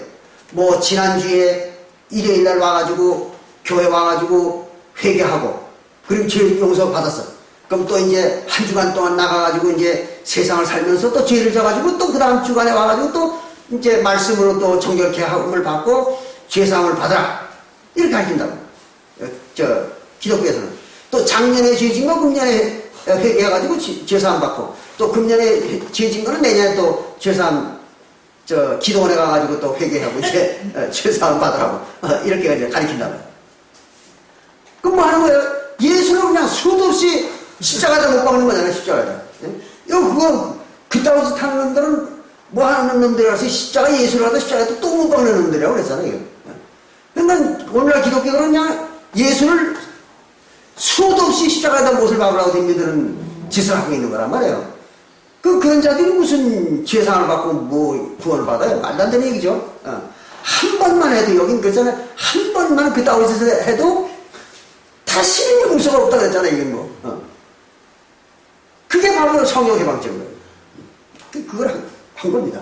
뭐, 지난주에 일요일날 와가지고, 교회 와가지고, 회개하고, 그리고 죄 용서 받았어. 그럼 또 이제 한 주간 동안 나가가지고 이제 세상을 살면서 또 죄를 져가지고 또 그 다음 주간에 와가지고 또 이제 말씀으로 또 정결케 하음을 받고 죄사함을 받아라 이렇게 가르친다고. 기독교에서는 또 작년에 죄진 거 금년에 회개해가지고 죄사함 받고 또 금년에 죄진 거는 내년에 또 죄사함 기도원에 가가지고 또 회개하고 이제 죄사함 받으라고 이렇게 이제 가르친다고. 그럼 뭐 하는 거예요? 예수를 그냥 수도 없이 십자가에다 못 박는 거잖아요. 십자가에다. 그거 그따위 짓 하는 놈들은 뭐 하는 놈들이라서 예수를 하다 십자가에다 또 못 박는 놈들이라고 그랬잖아요. 그러니까 오늘날 기독교들은 그냥 예수를 수도 없이 십자가에다 못을 박으라고 덤비드는 짓을 하고 있는 거란 말이에요. 그런 자들이 무슨 죄상을 받고 뭐 구원을 받아요? 말도 안 되는 얘기죠. 한 번만 해도, 여긴 그러잖아요. 한 번만 그 따위에서 해도 다시는 용서가 없다 그랬잖아요, 이게 뭐. 그게 바로 성령 해방죄인 거예요. 그걸 한 겁니다.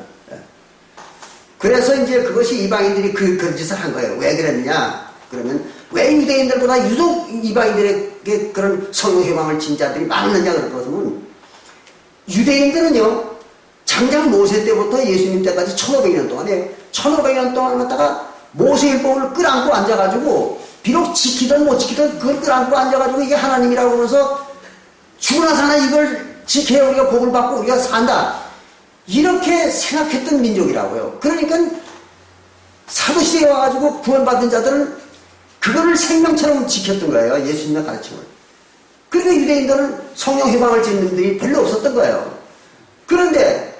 그래서 이제 그것이 이방인들이 그런 짓을 한 거예요. 왜 그랬느냐? 그러면 왜 유대인들보다 유독 이방인들에게 그런 성령 해방을 진 자들이 많느냐 그러면, 유대인들은요, 장장 모세 때부터 예수님 때까지 1500년 동안에 1500년 동안 갖다가 모세율법을 끌안고 앉아가지고, 비록 지키든 못 지키든 그걸 끌안고 앉아가지고 이게 하나님이라고 하면서 죽으나 사나 이걸 지켜야 우리가 복을 받고 우리가 산다, 이렇게 생각했던 민족이라고요. 그러니까 사도시대에 와가지고 구원받은 자들은 그거를 생명처럼 지켰던 거예요. 예수님의 가르침을. 그러니까 유대인들은 성령 해방을 짓는 분들이 별로 없었던 거예요. 그런데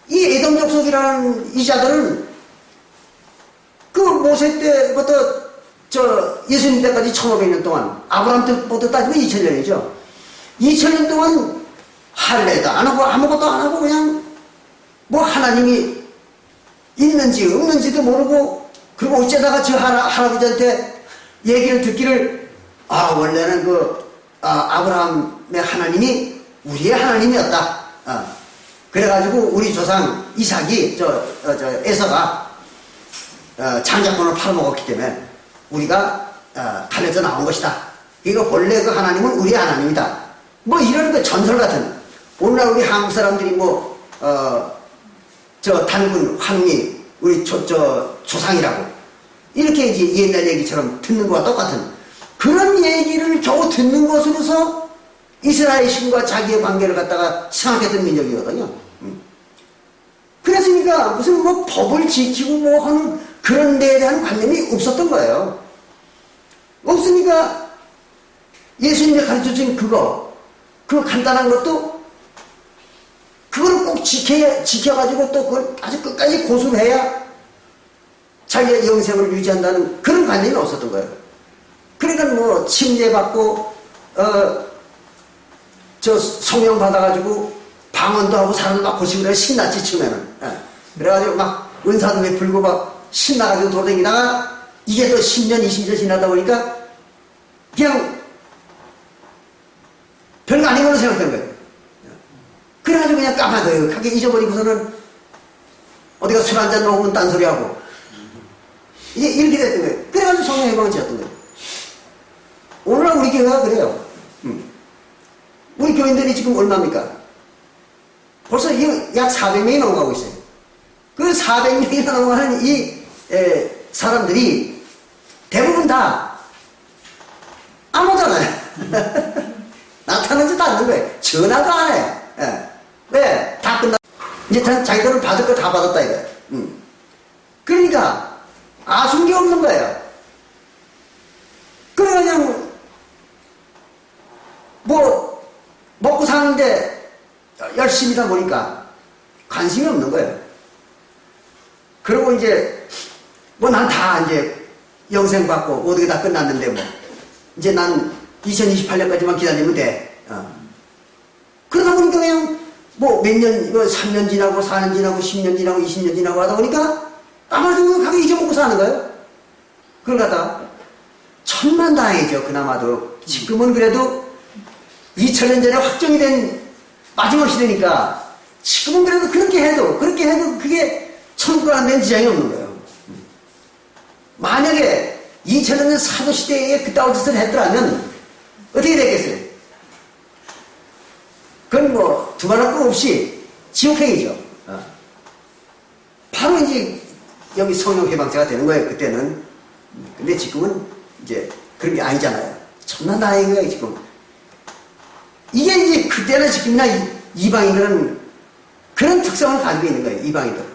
이 에돔 족속이라는 이 자들은 그 모세 때부터 예수님 때까지 1500년 동안, 아브라함 때부터 따지면 2000년이죠. 2000년 동안 할례도 안 하고 아무것도 안 하고 그냥 뭐 하나님이 있는지 없는지도 모르고, 그리고 어쩌다가 저 할아버지한테 얘기를 듣기를, 원래는 아브라함의 하나님이 우리의 하나님이었다. 그래가지고 우리 조상 이삭이 에서가 장자권을 팔아먹었기 때문에 우리가 갈려져 나온 것이다. 그러니까 원래 그 하나님은 우리의 하나님이다. 뭐 이런 그 전설 같은, 오늘날 우리 한국 사람들이 단군 황미 우리 조상이라고 이렇게 이제 옛날 얘기처럼 듣는 거와 똑같은 그런 얘기를 겨우 듣는 것으로서 이스라엘 신과 자기의 관계를 갖다가 생각했던 민족이거든요. 그랬으니까 무슨 뭐 법을 지키고 뭐 하는 그런 데에 대한 관념이 없었던 거예요. 없으니까 예수님이 가르쳐준 그거 간단한 것도 그걸 꼭 지켜가지고 또 그걸 아주 끝까지 고수를 해야 자기의 영생을 유지한다는 그런 관념이 없었던 거예요. 그러니까 뭐 침례받고 성령 받아가지고 방언도 하고 사람도 막 고치고 그래 신났지 처음에는. 그래가지고 막 은사도 베풀고 막 신나가지고 돌아다니다가 이게 또 10년 20년 지나다 보니까 그냥 별거 아닌 걸로 생각된 거예요. 그래가지고 그냥 까마득하게 잊어버리고서는 어디가 술 한잔 먹으면 딴소리하고 이게 이렇게 됐던 거예요. 그래가지고 성령 해방을 지었던 거예요. 오늘날 우리 교회가 그래요. 우리 교인들이 지금 얼마입니까? 벌써 약 400명이 넘어가고 있어요. 그 400명이 넘어가는 이 사람들이 대부분 다 아무잖아요. 나타나지도 않는 거예요. 전화도 안 해요. 왜? 다 끝나. 이제 자기들은 받을 거 다 받았다 이거예요. 그러니까 아쉬운 게 없는 거예요. 그냥 뭐 먹고 사는데 열심히다 보니까 관심이 없는 거예요. 그리고 이제 뭐 난 다 이제 영생 받고 어떻게 다 끝났는데 뭐 이제 난 2028년까지만 기다리면 돼. 그러다 보니까 그냥 뭐 몇 년, 3년 지나고 4년 지나고 10년 지나고 20년 지나고 하다 보니까 까마득하게 잊어먹고 사는 거예요. 그걸 갖다가 천만다행이죠. 그나마도 지금은 그래도 2000년 전에 확정이 된 마지막 시대니까 지금은 그래도 그렇게 해도 그게 천국 안 된 지장이 없는 거예요. 만약에 2000년 전 사도시대에 그따위 짓을 했더라면 어떻게 됐겠어요? 그건 뭐 두말할 거 없이 지옥행이죠. 바로 이제 여기 성령 해방자가 되는 거예요. 그때는. 근데 지금은 이제 그런 게 아니잖아요. 천만다행인 거예요. 지금. 이게 이제 그때나 지금이나 이방인들은 그런 특성을 가지고 있는 거예요. 이방인들은.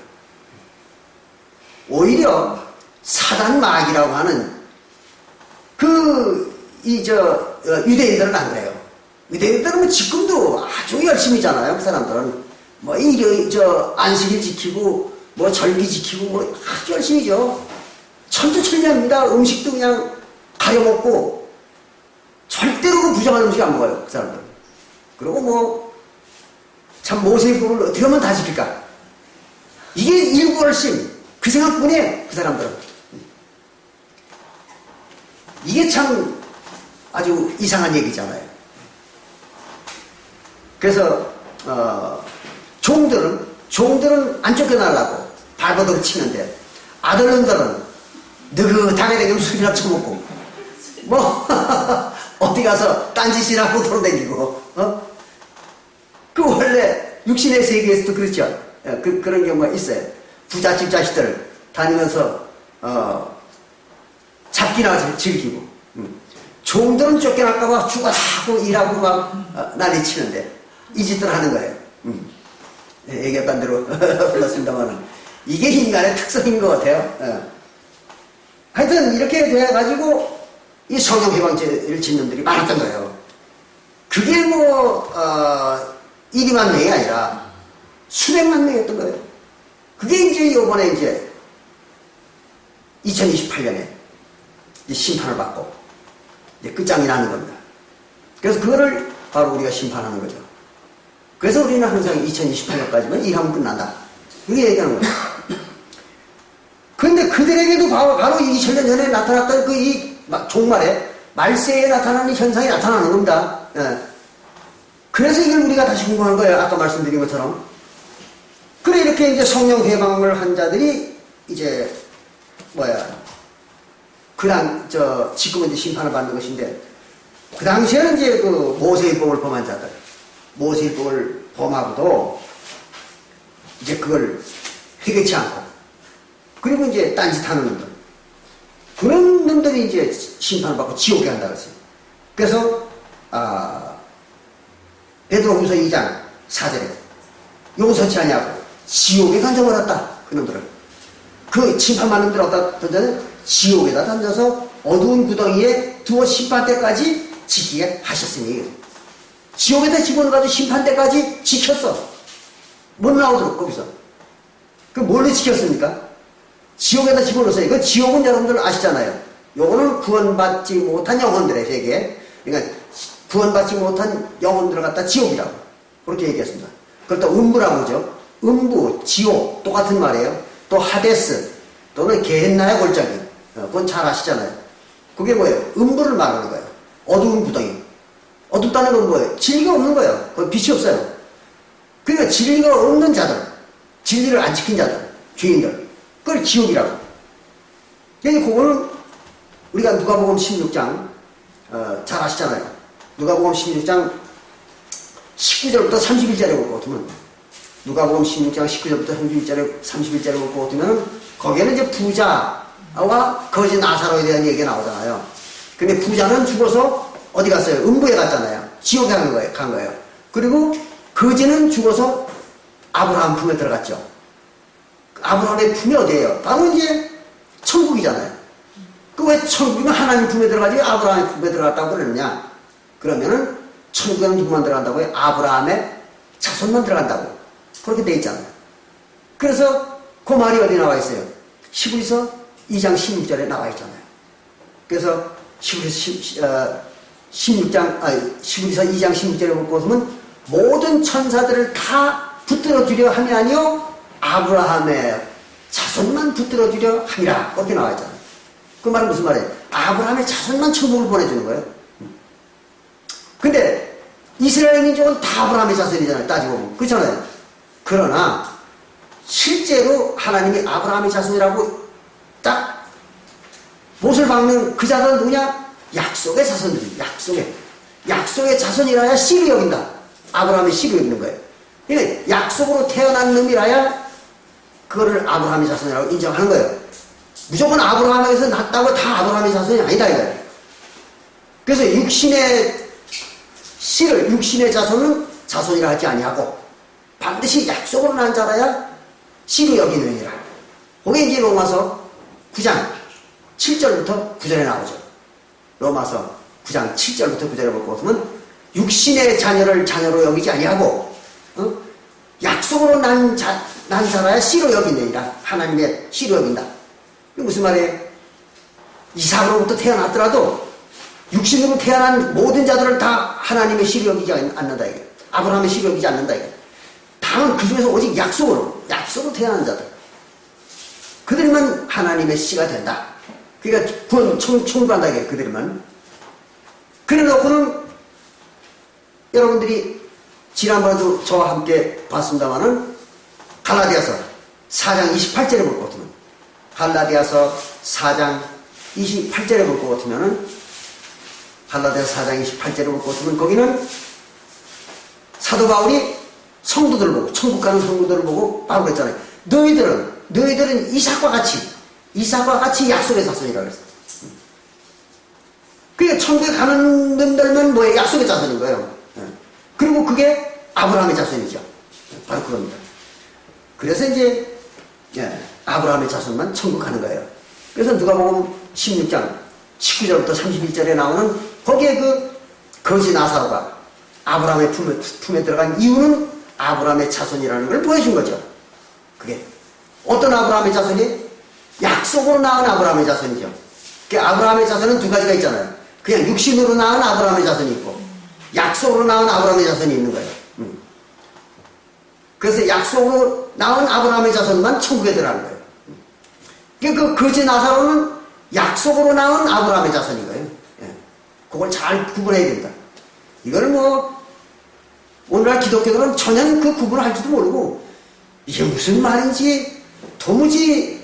오히려 사단 마귀라고 하는 유대인들은 안 그래요. 유대인들은 뭐 지금도 아주 열심히잖아요. 그 사람들은 뭐 안식일 지키고 뭐 절기 지키고 뭐 아주 열심히죠. 천투천명합니다. 음식도 그냥 가려먹고 절대로 그 부정한 음식 안 먹어요. 그 사람들. 그리고 뭐 참 모세의 법을 어떻게 하면 다 지킬까? 이게 일구월심 그 생각뿐이에요. 그 사람들은. 이게 참 아주 이상한 얘기잖아요. 그래서 종들은 안 쫓겨나려고 발버둥 치는데 아들놈들은 느긋하게 되면 술이나 처먹고 뭐 어디 가서 딴짓이라고 돌아다니고 그 원래 육신의 세계에서도 그렇죠. 그런 경우가 있어요. 부잣집 자식들 다니면서 잡기나 즐기고 종들은 쫓겨날까봐 죽어라고 일하고 막 난리치는데 이 짓들 하는 거예요. 얘기했던 대로 흘렀습니다만은 이게 인간의 특성인 것 같아요. 하여튼 이렇게 돼가지고 이 성령해방제를 짓는 들이 많았던 거예요. 그게 뭐 1~2만 명이 아니라 수백만 명이었던 거예요. 그게 이제 이번에 이제 2028년에 심판을 받고 이제 끝장이 나는 겁니다. 그래서 그거를 바로 우리가 심판하는 거죠. 그래서 우리는 항상 2028년까지만 일하면 끝난다. 그렇게 얘기하는 거예요. 그런데 그들에게도 바로 2000년 전에 나타났던 그 이 종말에 말세에 나타나는 현상이 나타나는 겁니다. 그래서 이걸 우리가 다시 공부하는 거예요. 아까 말씀드린 것처럼. 그래 이렇게 이제 성령 회방을 한 자들이 이제 지금은 이제 심판을 받는 것인데 그 당시에는 이제 그 모세의 법을 범한 자들, 모세의 법을 범하고도 이제 그걸 회개치 않고 그리고 이제 딴짓하는 놈들, 그런 놈들이 이제 심판을 받고 지옥에 간다 그랬어요. 그래서 베드로후서 2장 4절에 용서치 아니하고 지옥에 던져버렸다. 그 놈들을. 그 심판받는 놈들 어디다 던져는 지옥에다 던져서 어두운 구덩이에 두어 심판 때까지 지키게 하셨으니 지옥에다 집어넣어가지고 심판 때까지 지켰어. 못 나오도록 거기서. 그 뭘로 지켰습니까? 지옥에다 집어넣었어요. 그 지옥은 여러분들 아시잖아요. 요거는 구원받지 못한 영혼들의 세계. 그러니까 구원받지 못한 영혼들을 갖다 지옥이라고 그렇게 얘기했습니다. 그걸 또 음부라고 하죠. 음부, 지옥 똑같은 말이에요. 또 하데스 또는 게헨나의 골짜기, 그건 잘 아시잖아요. 그게 뭐예요? 음부를 말하는 거예요. 어두운 구덩이. 어둡다는 건 뭐예요? 진리가 없는 거예요. 거기 빛이 없어요. 그러니까 진리가 없는 자들, 진리를 안 지킨 자들, 죄인들, 그걸 지옥이라고. 그러니까 그거는 우리가 누가복음 16장 잘 아시잖아요. 누가복음 16장 19절부터 31절에 볼 것 같으면, 누가복음 16장 19절부터 31절에 볼 것 같으면 거기에는 이제 부자와 거지 나사로에 대한 얘기가 나오잖아요. 근데 부자는 죽어서 어디 갔어요? 음부에 갔잖아요. 지옥에 간 거예요. 그리고 거지는 죽어서 아브라함 품에 들어갔죠. 아브라함의 품이 어디예요? 바로 이제 천국이잖아요. 그 왜 천국이면 하나님 품에 들어가지 왜 아브라함의 품에 들어갔다고 그러느냐? 그러면은 천국에 누구만 들어간다고 해요? 아브라함의 자손만 들어간다고. 그렇게 돼 있잖아요. 그래서 그 말이 어디 나와 있어요? 히브리서 2장 16절에 나와 있잖아요. 그래서 히브리서 2장 16절에 보면 모든 천사들을 다 붙들어 주려 함이 아니요 아브라함의 자손만 붙들어 주려 함이라. 그렇게 나와 있잖아요. 그 말은 무슨 말이에요? 아브라함의 자손만 천국을 보내주는 거예요. 근데 이스라엘 민족은 다 아브라함의 자손이잖아요. 따지고 보면. 그렇잖아요. 그러나 실제로 하나님이 아브라함의 자손이라고 딱 못을 박는 그 자들은 누구냐? 약속의 자손들이. 약속의 자손이라야 씨를 여긴다. 아브라함의 씨를 여기는 거예요. 그러니까 약속으로 태어난 놈이라야 그거를 아브라함의 자손이라고 인정하는 거예요. 무조건 아브라함에서 났다고 다 아브라함의 자손이 아니다 이거예요. 그래서 육신의 자손은 자손이라 하지 아니하고 반드시 약속으로 난 자라야 씨로 여기느니라. 그게 이제 로마서 9장 7절부터 9절에 나오죠. 로마서 9장 7절부터 9절에 볼 것 같으면 육신의 자녀를 자녀로 여기지 아니하고 약속으로 난 자라야 씨로 여기느니라. 하나님의 씨로 여긴다. 이게 무슨 말이에요? 이삭으로부터 태어났더라도 육신으로 태어난 모든 자들을 다 하나님의 씨로 여기지 않는다 이게. 아브라함의 씨로 여기지 않는다 이게. 다만 그 중에서 오직 약속으로 태어난 자들. 그들만 하나님의 씨가 된다. 그러니까 구원 청구한다 이게 그들만. 그래 놓고는 여러분들이 지난번에도 저와 함께 봤습니다마는 갈라디아서 4장 28절에 볼 것 같으면 갈라디아서 4장 28절에 볼 것 같으면은 갈라디아서 4장 28절에 볼 것 같으면 거기는 사도 바울이 성도들을 보고 천국 가는 성도들을 보고 바로 그랬잖아요. 너희들은 이삭과 같이 약속의 자손이라 그랬어요. 그게 천국에 가는 놈들만 뭐예요? 약속의 자손인 거예요. 그리고 그게 아브라함의 자손이죠. 바로 그겁니다. 그래서 이제 아브라함의 자손만 천국 가는 거예요. 그래서 누가복음 16장 19절부터 31절에 나오는 거기에 그 거지 나사로가 아브라함의 품에 들어간 이유는 아브라함의 자손이라는 걸 보여준 거죠. 그게 어떤 아브라함의 자손이? 약속으로 낳은 아브라함의 자손이죠. 그 아브라함의 자손은 두 가지가 있잖아요. 그냥 육신으로 낳은 아브라함의 자손이 있고 약속으로 낳은 아브라함의 자손이 있는 거예요. 그래서 약속으로 낳은 아브라함의 자손만 천국에 들어가는 거예요. 그 거지 나사로는 약속으로 낳은 아브라함의 자손인 거예요. 그걸 잘 구분해야 된다. 이걸 오늘날 기독교들은 전혀 그 구분을 할지도 모르고 이게 무슨 말인지 도무지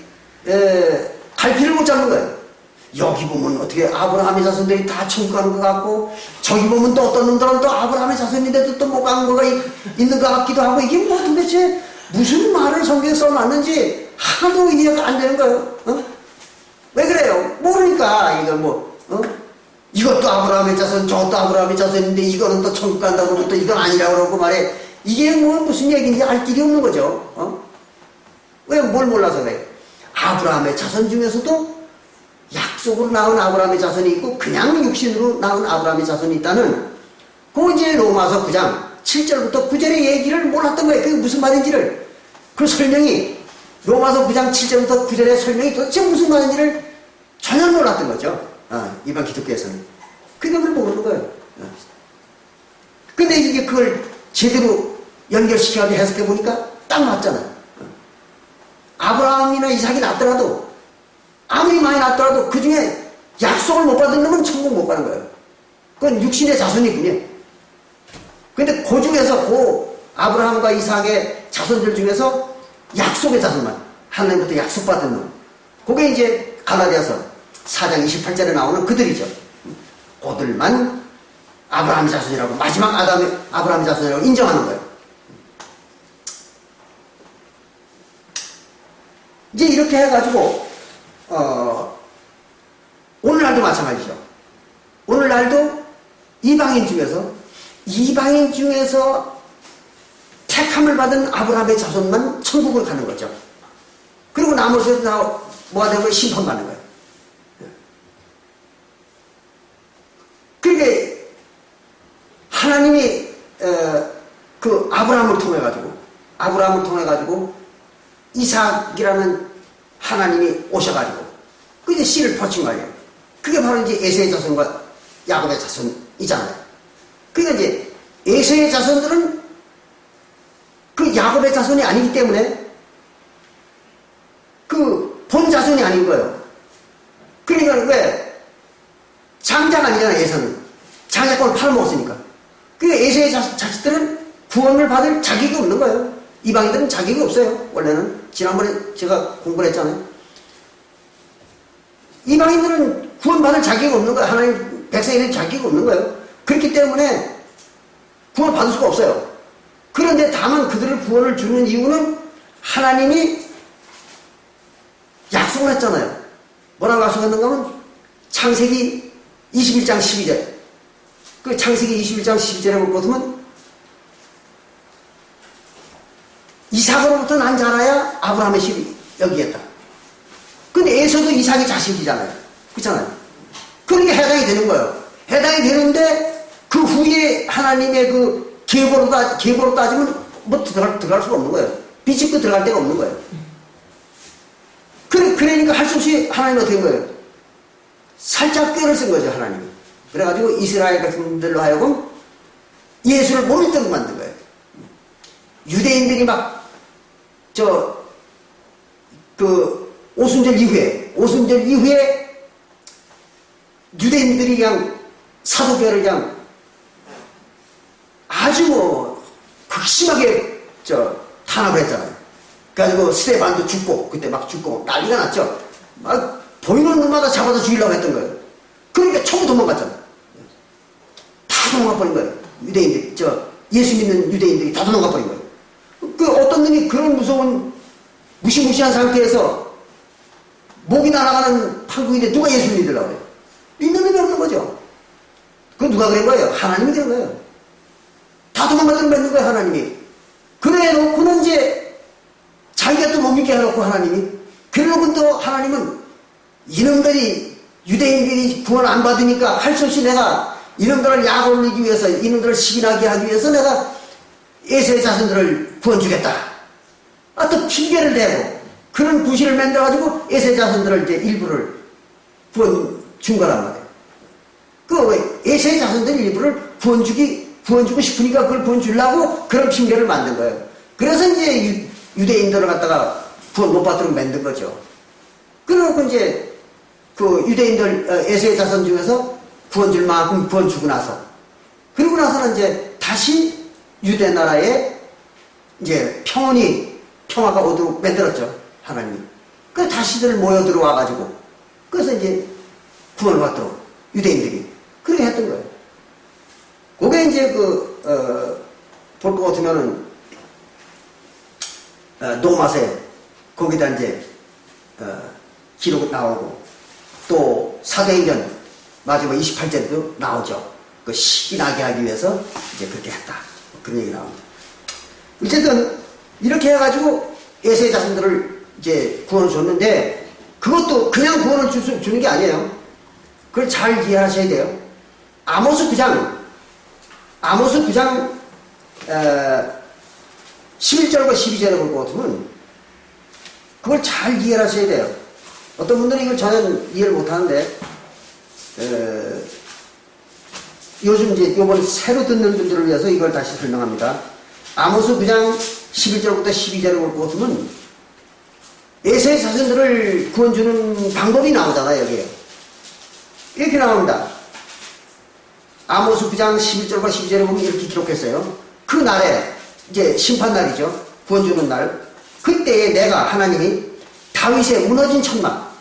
갈피를 못 잡는 거예요. 여기 보면 어떻게 아브라함의 자손들이 다 천국 가는 것 같고 저기 보면 또 어떤 놈들은 또 아브라함의 자손인데도 또 못 가는 거가 있는 것 같기도 하고 이게 도대체 무슨 말을 성경에 써놨는지 하나도 이해가 안 되는 거예요. 왜 그래요? 모르니까 이걸 이것도 아브라함의 자손 저것도 아브라함의 자손인데 이거는 또 천국 간다고 그러고 또 이건 아니라고 그러고 말해. 이게 무슨 얘기인지 알 길이 없는 거죠. 왜 뭘 몰라서 그래요? 아브라함의 자손 중에서도 약속으로 낳은 아브라함의 자손이 있고 그냥 육신으로 낳은 아브라함의 자손이 있다는 그 이제 로마서 9장 7절부터 9절의 얘기를 몰랐던 거예요. 그게 무슨 말인지를 그 설명이 로마서 9장 7절부터 9절의 설명이 도대체 무슨 말인지를 전혀 몰랐던 거죠. 일반 기독교에서는 그게 그걸 모르는 거예요. 근데 이게 그걸 제대로 연결시켜서 해석해 보니까 딱 맞잖아요. 아브라함이나 이삭이 낳더라도 아무리 많이 낳더라도 그 중에 약속을 못 받은 놈은 천국 못 가는 거예요. 그건 육신의 자손이군요. 근데 그 중에서 그 아브라함과 이삭의 자손들 중에서 약속의 자손만 하나님부터 약속받은 놈 그게 이제 갈라디아서 4장 28절에 나오는 그들이죠. 그들만 아브라함의 자손이라고 마지막 아브라함의 자손이라고 인정하는 거예요. 이제 이렇게 해가지고 오늘날도 마찬가지죠. 오늘날도 이방인 중에서 택함을 받은 아브라함의 자손만 천국을 가는 거죠. 그리고 나머지는 다 뭐가 되고 심판받는 거예요. 그러니까 하나님이 그 아브라함을 통해 가지고 이삭이라는 하나님이 오셔가지고 그 이제 씨를 퍼친 거예요. 그게 바로 이제 에서의 자손과 야곱의 자손이잖아요. 그러니까 이제 에서의 자손들은 그 야곱의 자손이 아니기 때문에 그 본 자손이 아닌 거예요. 그러니까 왜 장자가 아니잖아요. 에서는 장자권을 팔아먹었으니까. 그 에서의 자식들은 구원을 받을 자격이 없는 거예요. 이방인들은 자격이 없어요. 원래는 지난번에 제가 공부를 했잖아요. 이방인들은 구원받을 자격이 없는 거예요. 하나님 백성에는 자격이 없는 거예요. 그렇기 때문에 구원받을 수가 없어요. 그런데 다만 그들을 구원을 주는 이유는 하나님이 약속을 했잖아요. 뭐라고 약속했는가 하면 창세기 21장 12절 그 창세기 21장 12절에 볼 것 같으면 이삭으로부터 난 자라야 아브라함의 씨를 여기겠다. 근데 에서도 이삭의 자식이잖아요. 그렇잖아요. 그러니까 해당이 되는 거예요. 해당이 되는데 그 후에 하나님의 그 계보로 따지면 뭐 들어갈 수가 없는 거예요. 비집고 들어갈 데가 없는 거예요. 그러니까 할 수 없이 하나님은 어떻게 된 거예요? 살짝 꾀를 쓴 거죠, 하나님이. 그래가지고 이스라엘 백성들로 하여금 예수를 못 믿도록 만든 거예요. 유대인들이 오순절 이후에 유대인들이 그냥 사도교를 그냥 아주 극심하게 탄압을 했잖아요. 그래가지고 스테반도 죽고, 그때 죽고 난리가 났죠. 보이는 눈마다 잡아서 죽이려고 했던 거예요. 그러니까 전부 도망갔잖아요. 다 도망가버린 거예요. 유대인들이, 예수 믿는 유대인들이 다 도망가버린 거예요. 어떤 놈이 그런 무서운, 무시무시한 상태에서 목이 날아가는 판국인데 누가 예수 믿으려고 해요? 믿는 놈이 없는 거죠. 그건 누가 그런 거예요? 하나님이 그런 거예요. 다 도망가도록 만든 거예요, 하나님이. 그래 놓고는 이제 자기가 또 못 믿게 해놓고 하나님이. 그래 놓고 또 하나님은 이놈들이, 유대인들이 구원 안 받으니까 할 수 없이 내가 이놈들을 약 올리기 위해서, 이놈들을 시기나게 하기 위해서 내가 에서의 자손들을 구원 주겠다. 또 핑계를 대고 그런 구실을 만들어가지고 에서의 자손들을 이제 일부를 구원 준 거란 말이에요. 에서의 자손들 일부를 구원 주고 싶으니까 그걸 구원 주려고 그런 핑계를 만든 거예요. 그래서 이제 유대인들을 갖다가 구원 못 받도록 만든 거죠. 그러고 이제 유대인들 에서의 자손 중에서 구원 줄 만큼 구원 주고 나서, 그리고 나서는 이제 다시 유대 나라에 이제 평화가 오도록 만들었죠, 하나님이. 그래서 다시들 모여 들어와가지고, 그래서 이제 구원을 받도록 유대인들이 그렇게 했던 거예요. 그게 이제 볼 것 같으면은, 노마세, 거기다 이제, 기록 나오고, 또 사도행전 마지막 28절도 나오죠. 시기나게 하기 위해서 이제 그렇게 했다. 그런 얘기 나옵니다. 어쨌든, 이렇게 해가지고 에서의 자손들을 이제 구원을 줬는데, 그것도 그냥 구원을 주는 게 아니에요. 그걸 잘 이해하셔야 돼요. 아모스 9장 11절과 12절에 볼 것 같으면, 그걸 잘 이해하셔야 돼요. 어떤 분들은 이걸 전혀 이해를 못 하는데, 요즘 이제 요번 새로 듣는 분들을 위해서 이걸 다시 설명합니다. 아모스 9장 11절부터 12절을 볼 것 같으면 에서의 자손들을 구원 주는 방법이 나오잖아요, 여기에. 이렇게 나옵니다. 아모스 9장 11절과 12절에 보면 이렇게 기록했어요. 그 날에, 이제 심판날이죠. 구원 주는 날. 그때에 내가, 하나님이 다윗의 무너진 천막,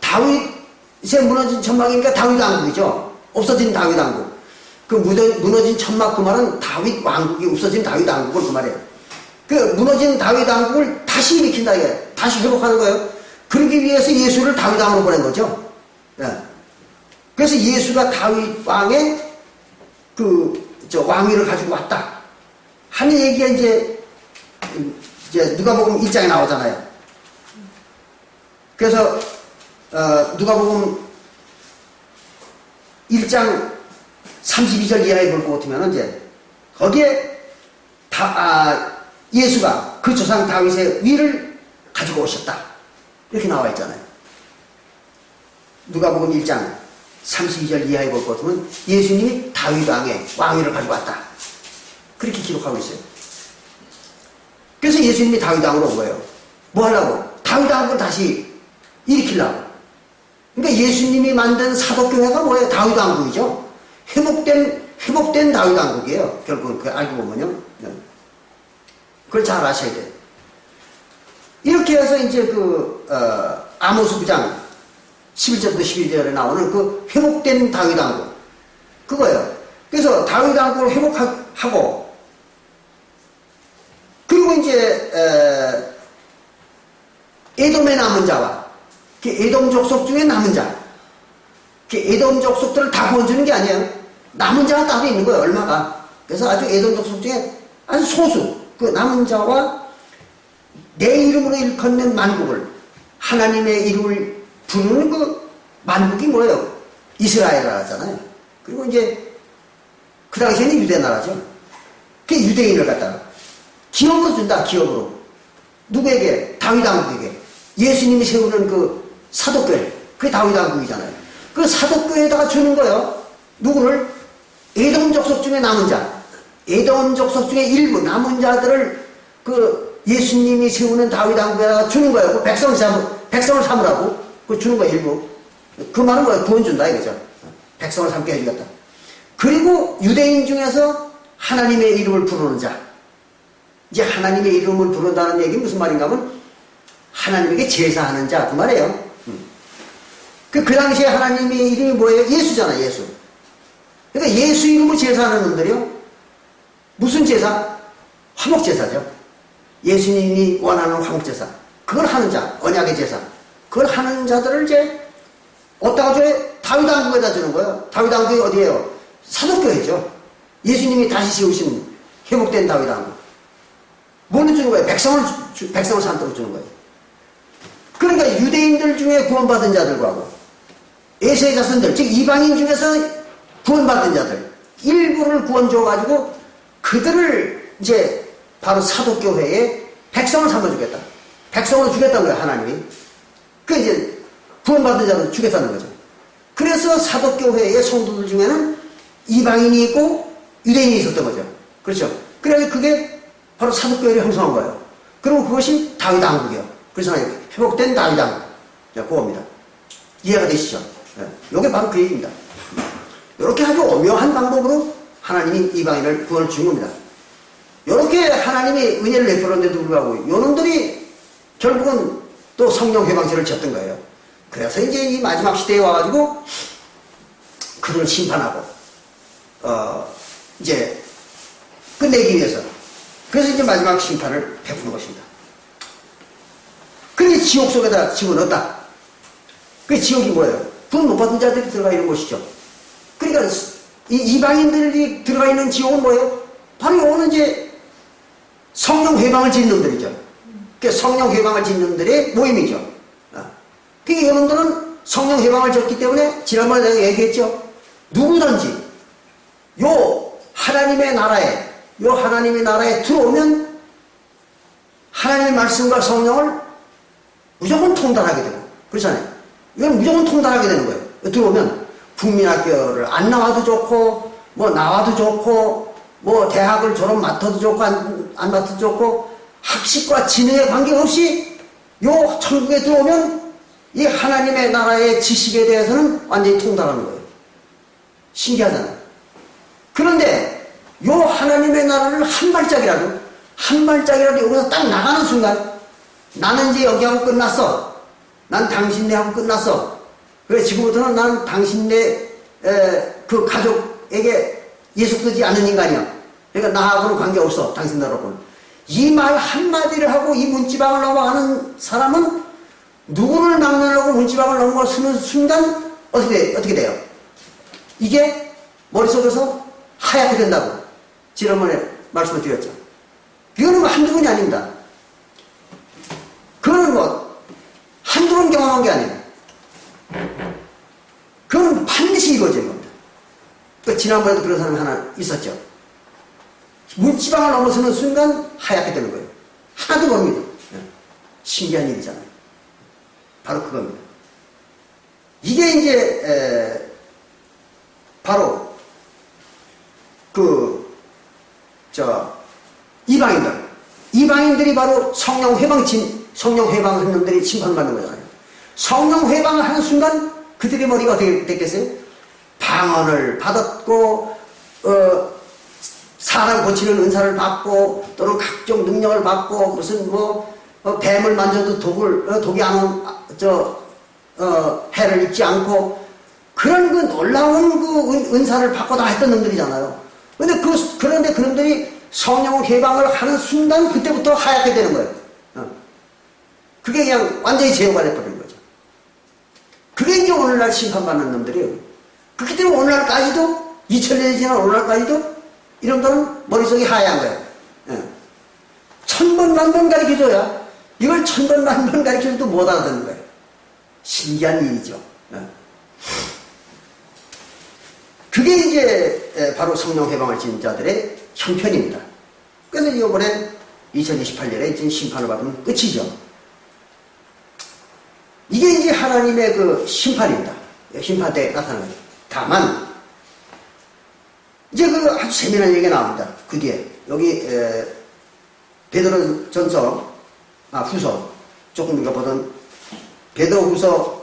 다윗의 무너진 천막이니까 다윗 왕국이죠. 없어진 다윗 왕국. 그 무너진 천막, 그 말은 다윗 왕국이 없어진 다윗 왕국을 그 말이에요. 그 무너진 다윗 왕국을 다시 일으킨다, 이게. 다시 회복하는 거예요. 그러기 위해서 예수를 다윗 왕으로 보낸 거죠. 예. 그래서 예수가 다윗 왕의 왕위를 가지고 왔다 하는 얘기가 이제 누가복음 1장에 나오잖아요. 그래서 누가복음 1장 32절 이하에 볼 것 같으면 이제 거기에 예수가 그 조상 다윗의 위를 가지고 오셨다 이렇게 나와 있잖아요. 누가복음 1장 32절 이하에 볼 것 같으면 예수님이 다윗 왕의 왕위를 가지고 왔다 그렇게 기록하고 있어요. 그래서 예수님이 다윗 왕으로 온 거예요. 뭐 하려고? 다윗 왕국을 다시 일으키려고. 그러니까 예수님이 만든 사도교회가 뭐예요? 다윗 왕국이죠. 회복된 다윗 왕국이에요. 결국은 그 알고 보면요. 그걸 잘 아셔야 돼요. 이렇게 해서 이제 아모스 9장 11절부터 12절에 나오는 그 회복된 다윗 왕국 그거예요. 그래서 다윗 왕국을 회복하고, 그리고 이제 에돔의 남은 자와 에돔 족속 중에 남은 자, 에돔 족속들을 다 구원주는 게 아니에요. 남은 자가 따로 있는 거예요, 얼마가. 그래서 아주 에돔 족속 중에 아주 소수 그 남은 자와 내 이름으로 일컫는 만국을, 하나님의 이름을 부르는 그 만국이 뭐예요? 이스라엘 나라잖아요. 그리고 이제 그 당시에는 유대 나라죠. 그게 유대인을 갖다가 기업으로 준다. 기업으로. 누구에게? 다윗 왕국에게. 예수님이 세우는 그 사도교회, 그게 다윗 왕국이잖아요. 그 사도교회에다가 주는 거예요. 누구를? 에돔 족속 중에 남은 자, 에돔 족속 중에 일부 남은 자들을 그 예수님이 세우는 다윗 왕국에다가 주는 거예요. 그 백성을 삼으라고 그 주는 거예요. 일부 그 말은 뭐예요? 구원 준다 이거죠. 백성을 삼게 해주겠다. 그리고 유대인 중에서 하나님의 이름을 부르는 자, 이제 하나님의 이름을 부른다는 얘기는 무슨 말인가 하면 하나님에게 제사하는 자 그 말이에요. 그 당시에 하나님의 이름이 뭐예요? 예수잖아. 예수. 그러니까 예수 이름으로 제사하는 놈들이요, 무슨 제사? 화목제사죠. 예수님이 원하는 화목제사, 그걸 하는 자, 언약의 제사, 그걸 하는 자들을 이제 어디다가 줘요? 다윗 왕국에다 주는 거예요. 다윗 왕국이 어디예요? 사도교회죠. 예수님이 다시 세우신 회복된 다윗 왕국. 뭘로 주는 거예요? 백성을 산도록 주는 거예요. 그러니까 유대인들 중에 구원받은 자들과 하고 에서의 자손들, 즉 이방인 중에서 구원받은 자들 일부를 구원 줘가지고 그들을 이제 바로 사도교회에 백성을 삼아주겠다. 백성으로 주겠다는 거예요, 하나님이. 그 이제 구원받은 자를 주겠다는 거죠. 그래서 사도교회의 성도들 중에는 이방인이 있고 유대인이 있었던 거죠. 그렇죠. 그래서 그게 바로 사도교회를 형성한 거예요. 그리고 그것이 다윗 왕국이에요. 그래서 회복된 다윗 왕국. 자, 그겁니다. 이해가 되시죠? 이게 바로 그 얘기입니다. 이렇게 아주 오묘한 방법으로 하나님이 이방인을 구원을 준 겁니다. 이렇게 하나님이 은혜를 베풀었는데도 불구하고 요놈들이 결국은 또 성령 회방죄를 졌던 거예요. 그래서 이제 이 마지막 시대에 와가지고 그들을 심판하고 이제 끝내기 위해서, 그래서 이제 마지막 심판을 베푸는 것입니다. 그게 지옥 속에다 집어넣었다. 그 지옥이 뭐예요? 구원 못 받은 자들이 들어가 있는 곳이죠. 그러니까 이 이방인들이 들어가 있는 지옥은 뭐예요? 바로 요거는 이제 성령 회방을 짓는 놈들이죠. 그 성령 회방을 짓는 놈들의 모임이죠. 그러니까 이놈들은 성령 회방을 졌기 때문에 지난번에 내가 얘기했죠. 누구든지 요 하나님의 나라에 들어오면 하나님의 말씀과 성령을 무조건 통달하게 되고, 그렇잖아요. 이건 무조건 통달하게 되는 거예요. 들어오면 국민학교를 안 나와도 좋고, 뭐 나와도 좋고, 뭐 대학을 졸업 맡아도 좋고 안 맡아도 좋고, 학식과 지능에 관계없이 요 천국에 들어오면 이 하나님의 나라의 지식에 대해서는 완전히 통달하는 거예요. 신기하잖아요. 그런데 요 하나님의 나라를 한 발짝이라도 여기서 딱 나가는 순간, 나는 이제 여기하고 끝났어. 난 당신네하고 끝났어. 그래, 지금부터는 난 당신네 그 가족에게 예속되지 않는 인간이야. 그러니까 나하고는 관계없어. 당신들하고는. 이 말 한마디를 하고 이 문지방을 넘어가는 사람은 누구를 막론하고 문지방을 넘어가는 순간 어떻게 돼요? 이게 머릿속에서 하얗게 된다고 지난번에 말씀을 드렸죠. 이거는 뭐 한두 번이 아닙니다. 그거는 뭐 한두 번 경험한 게 아니에요. 그건 반드시 이루어진 겁니다. 그 지난번에도 그런 사람이 하나 있었죠. 문지방을 넘어서는 순간 하얗게 되는 거예요. 하나도 모릅니다. 신기한 일이잖아요. 바로 그겁니다. 이게 이제 바로 이방인들이 바로 성령 회방한 놈들이 심판받는 거잖아요. 성령 회방을 하는 순간 그들의 머리가 어떻게 됐겠어요? 방언을 받았고, 사람 고치는 은사를 받고, 또는 각종 능력을 받고, 무슨 뱀을 만져도 독이 해를 입지 않고, 그런 그 놀라운 그 은사를 받고 다 했던 놈들이잖아요. 그런데 그놈들이 성령 회방을 하는 순간 그때부터 하얗게 되는 거예요. 그게 그냥 완전히 제어가 돼버린 거죠. 그게 이제 오늘날 심판받는 놈들이에요. 그렇기 때문에 오늘날까지도, 2000년이 지난 오늘날까지도 이놈들은 머릿속이 하얀 거예요. 천번 만번 가르쳐줘야, 이걸 천번 만번 가르쳐줘도 못 알아듣는 거예요. 신기한 일이죠. 그게 이제 바로 성령 회방을 지은 자들의 형편입니다. 그래서 이번에 2028년에 이제 심판을 받으면 끝이죠. 이게 이제 하나님의 그 심판입니다. 심판 때 나타나는 거죠. 다만 이제 그 아주 재미난 얘기가 나옵니다. 그 뒤에 여기 베드로전서, 후서, 조금 읽어보던 베드로후서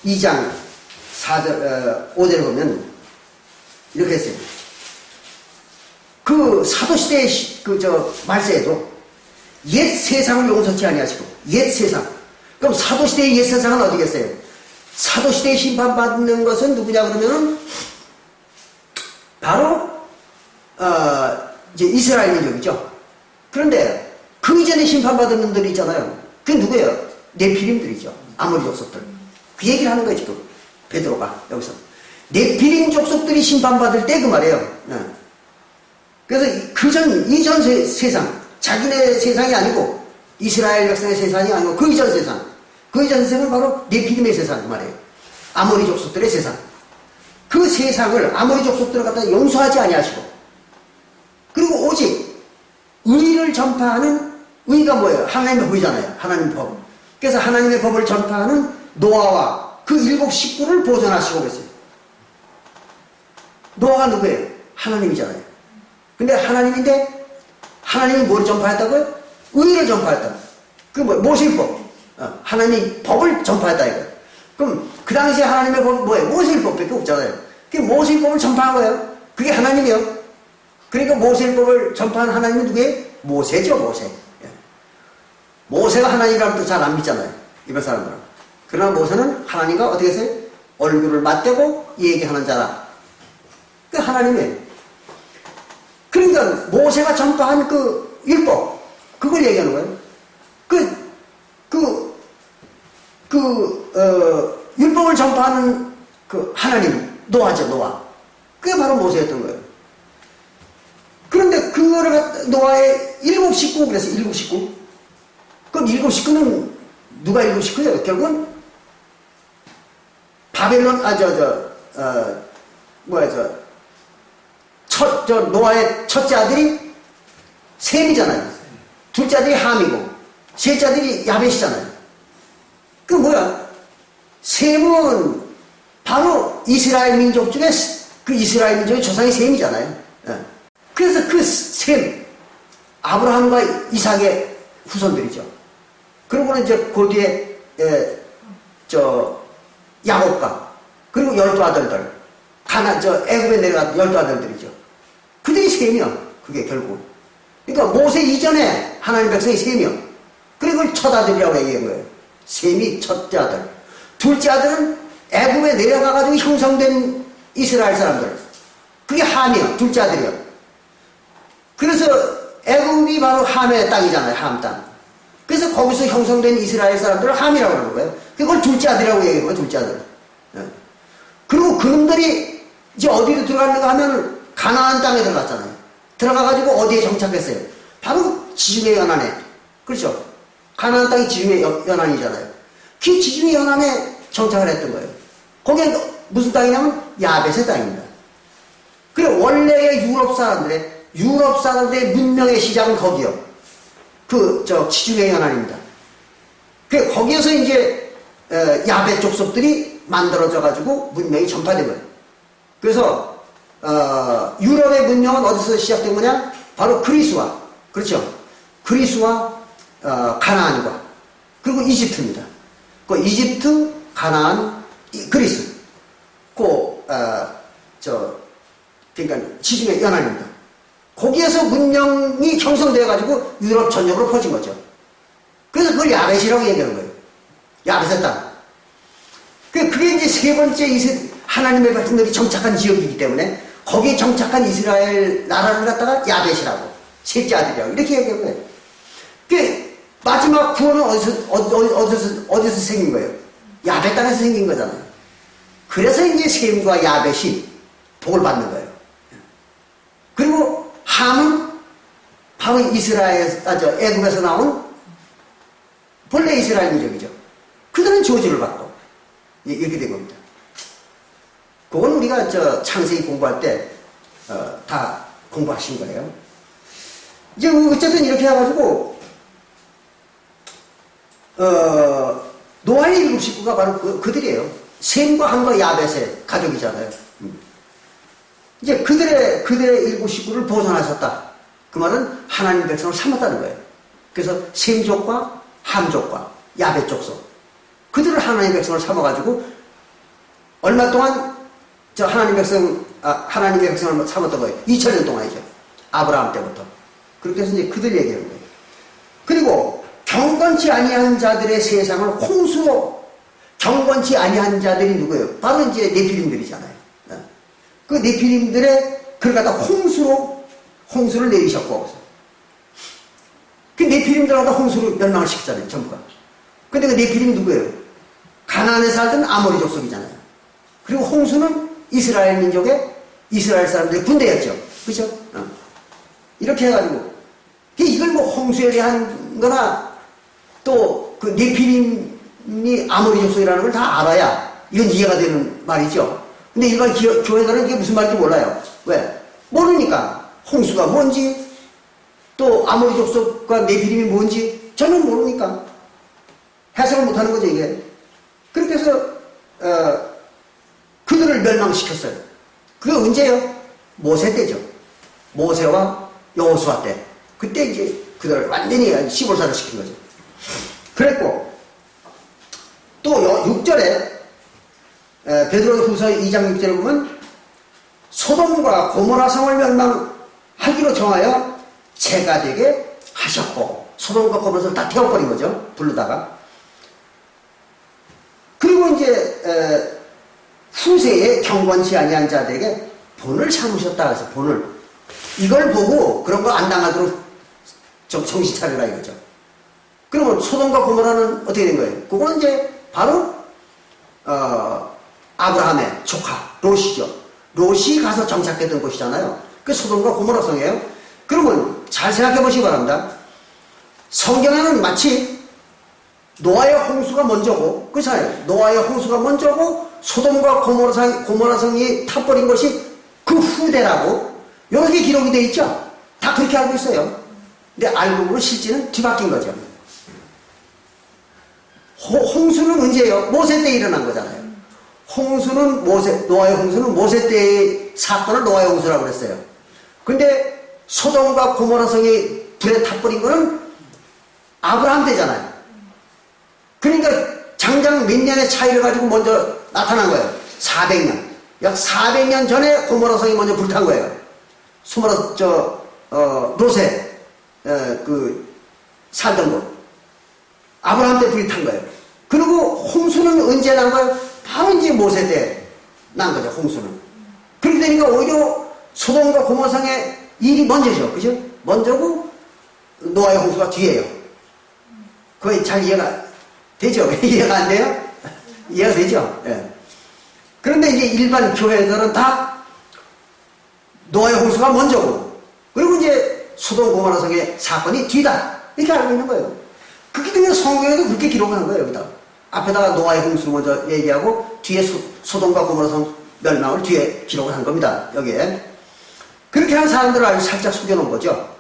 2장 4절, 5절에 보면 이렇게 했어요. 그 사도시대의 말세에도 옛 세상을 용서치 아니하시고, 옛 세상. 그럼 사도시대의 옛 세상은 어디겠어요? 사도시대에 심판받는 것은 누구냐 그러면은 바로 이제 이스라엘 민족이죠. 그런데 그 이전에 심판받은 놈들이 있잖아요. 그게 누구예요? 네피림들이죠. 아모리 족속들. 그 얘기를 하는 거예요, 지금 베드로가 여기서. 네피림 족속들이 심판받을 때 그 말이에요. 네. 그래서 이전 세상, 자기네 세상이 아니고 이스라엘 백성의 세상이 아니고 그 이전 세상, 그 이전 세상은 바로 네피림의 세상 그 말이에요. 아모리 족속들의 세상. 그 세상을 아모리 족속들을 갖다 용서하지 아니하시고, 그리고 오직 의를 전파하는, 의가 뭐예요? 하나님의 법이잖아요. 하나님의 법. 그래서 하나님의 법을 전파하는 노아와 그 7 식구를 보존하시고 그랬어요. 노아가 누구예요? 하나님이잖아요. 근데 하나님이 뭘 전파했다고요? 의를 전파했다. 그 모세율법. 하나님 법을 전파했다 이거예요. 그럼 그 당시에 하나님의 법은 뭐예요? 모세율법밖에 없잖아요. 그게 모세율법을 전파한 거예요. 그게 하나님이요. 그러니까 모세율법을 전파한 하나님은 누구예요? 모세죠, 모세. 예. 모세가 하나님이라면 또 잘 안 믿잖아요. 이번 사람들은. 그러나 모세는 하나님과 어떻게 했어요? 얼굴을 맞대고 얘기하는 자라. 그 하나님이에요. 그러니까 모세가 전파한 그 율법, 그걸 얘기하는 거예요. 율법을 전파하는 그 하나님, 노아죠, 노아. 그게 바로 모세였던 거예요. 그런데 그거를 노아의 7 식구 그래서 7 식구. 그럼 7 식구는 누가 7 식구예요? 결국은 바벨론, 노아의 첫째 아들이 셈이잖아요. 둘째 아들이 함이고, 셋째 아들이 야벳이잖아요. 그 뭐야? 셈은 바로 이스라엘 민족 중에 그 이스라엘 민족의 조상이 셈이잖아요. 예. 그래서 그 셈, 아브라함과 이삭의 후손들이죠. 그리고는 이제 그 뒤에, 야곱과, 그리고 12아들들, 애굽에 내려간 12아들들이죠. 그들이 셈이요. 그게 결국. 그러니까 모세 이전에 하나님 백성이 셈이요. 그리고 그걸 첫 아들이라고 얘기한 거예요. 셈이 첫째 아들. 둘째 아들은 애굽에 내려가가지고 형성된 이스라엘 사람들. 그게 함이요. 둘째 아들이요. 그래서 애굽이 바로 함의 땅이잖아요. 함 땅. 그래서 거기서 형성된 이스라엘 사람들을 함이라고 그러는 거예요. 그걸 둘째 아들이라고 얘기한 거예요. 둘째 아들. 예. 그리고 그놈들이 이제 어디로 들어갔는가 하면 가나안 땅에 들어갔잖아요. 들어가가지고 어디에 정착했어요? 바로 지중해 연안에. 그렇죠? 가나안 땅이 지중해 연안이잖아요. 그 지중해 연안에 정착을 했던 거예요. 거기에 무슨 땅이냐면 야벳의 땅입니다. 그리고 원래의 유럽 사람들의 문명의 시작은 거기요. 지중해 연안입니다. 그 거기에서 이제 야벳 족속들이 만들어져가지고 문명이 전파된 거예요. 그래서 유럽의 문명은 어디서 시작된 거냐? 바로 그리스와, 그렇죠? 그리스와 가나안과 그리고 이집트입니다. 그 이집트, 가나안, 그리스, 그러니까 지중해 연안입니다. 거기에서 문명이 형성되어가지고 유럽 전역으로 퍼진 거죠. 그래서 그걸 야벳이라고 얘기하는 거예요. 야벳의 땅. 그게 이제 세 번째 하나님의 백성들이 정착한 지역이기 때문에 거기에 정착한 이스라엘 나라를 갖다가 야벳이라고, 셋째 아들이라고 이렇게 얘기한 거예요. 그 마지막 구원은 어디서 생긴 거예요? 야벳 땅에서 생긴 거잖아요. 그래서 이제 셈과 야벳이 복을 받는 거예요. 그리고 함은 바로 애굽에서 나온 본래 이스라엘 민족이죠. 그들은 저주를 받고 이렇게 된 겁니다. 그건 우리가 창세기 공부할 때 다 공부하신 거예요. 이제 어쨌든 이렇게 해가지고 노아의 7 식구가 바로 그들이에요. 셈과 함과 야벳의 가족이잖아요. 이제 그들의 일곱 식구를 보존하셨다. 그 말은 하나님 백성을 삼았다는 거예요. 그래서 셈족과 함족과 야벳 족속, 그들을 하나님 백성을 삼아가지고 얼마 동안 하나님의 백성을 삼았던 거예요. 2000년 동안이죠. 아브라함 때부터. 그렇게 해서 이제 그들 얘기하는 거예요. 그리고 경건치 아니한 자들의 세상을 홍수로, 경건치 아니한 자들이 누구예요? 바로 이제 네피림들이잖아요. 그 네피림들의 그걸 갖다 홍수를 내리셨고, 그 네피림들 갖다 홍수로 멸망을 시켰잖아요, 전부가. 근데 그 네피림 누구예요? 가나안에 살던 아모리 족속이잖아요. 그리고 홍수는 이스라엘 민족의, 이스라엘 사람들의 군대였죠. 그죠? 이렇게 해가지고, 이걸 뭐 홍수에 대한 거나 또 그 네피림이 아모리 족속이라는 걸 다 알아야 이건 이해가 되는 말이죠. 근데 일반 교회들은 이게 무슨 말인지 몰라요. 왜? 모르니까. 홍수가 뭔지, 또 아모리 족속과 네피림이 뭔지 전혀 모르니까 해석을 못하는 거죠, 이게. 그렇게 해서 그들을 멸망시켰어요. 그게 언제요? 모세 때죠. 모세와 여호수아 때. 그때 이제 그들을 완전히 시골살을 시킨 거죠. 그랬고, 또 6절에 베드로후서 2장 6절에 보면 소돔과 고모라 성을 멸망하기로 정하여 재가 되게 하셨고, 소돔과 고모라 성을 다 태워버린 거죠. 부르다가. 그리고 이제 후세에 경건치 아니한 자들에게 본을 삼으셨다. 그래서 본을, 이걸 보고 그런 거 안 당하도록 좀 정신 차리라 이거죠. 그러면 소돔과 고모라는 어떻게 된 거예요? 그거는 이제 바로 아브라함의 조카 롯이죠. 롯이 가서 정착했던 곳이잖아요. 그 소돔과 고모라 성이에요. 그러면 잘 생각해 보시기 바랍니다. 성경에는 마치 노아의 홍수가 먼저고, 그렇잖아요. 노아의 홍수가 먼저고 소돔과 고모라 성이 타버린 것이 그 후대라고 이렇게 기록이 되어 있죠. 다 그렇게 알고 있어요. 근데 알고 보면 실제는 뒤바뀐 거죠. 홍수는 언제예요? 모세 때 일어난 거잖아요. 노아의 홍수는 모세 때의 사건을 노아의 홍수라고 그랬어요. 근데 소돔과 고모라 성이 불에 타버린 거는 아브라함 때잖아요. 그러니까 장장 몇 년의 차이를 가지고 먼저 나타난 거예요. 400년. 약 400년 전에 고모라 성이 먼저 불탄 거예요. 롯에 살던 곳. 아브라함 때 불이 탄 거예요. 그리고 홍수는 언제 난 거예요? 바로 이제 모세 때 난 거죠, 홍수는. 그렇게 되니까 오히려 소돔과 고모라 성의 일이 먼저죠. 그죠? 먼저고 노아의 홍수가 뒤에요. 거의 잘 이해가 되죠? 이해가 안 돼요? 이해가 되죠? 예. 그런데 이제 일반 교회들은 다 노아의 홍수가 먼저고, 그리고 이제 소돔 고모라 성의 사건이 뒤다. 이렇게 알고 있는 거예요. 그렇기 때문에 성경에도 그렇게 기록한 거예요, 여기다. 앞에다가 노아의 홍수를 먼저 얘기하고, 뒤에 소돔과 고모라 성 멸망을 뒤에 기록을 한 겁니다, 여기에. 그렇게 한 사람들을 아주 살짝 속여놓은 거죠.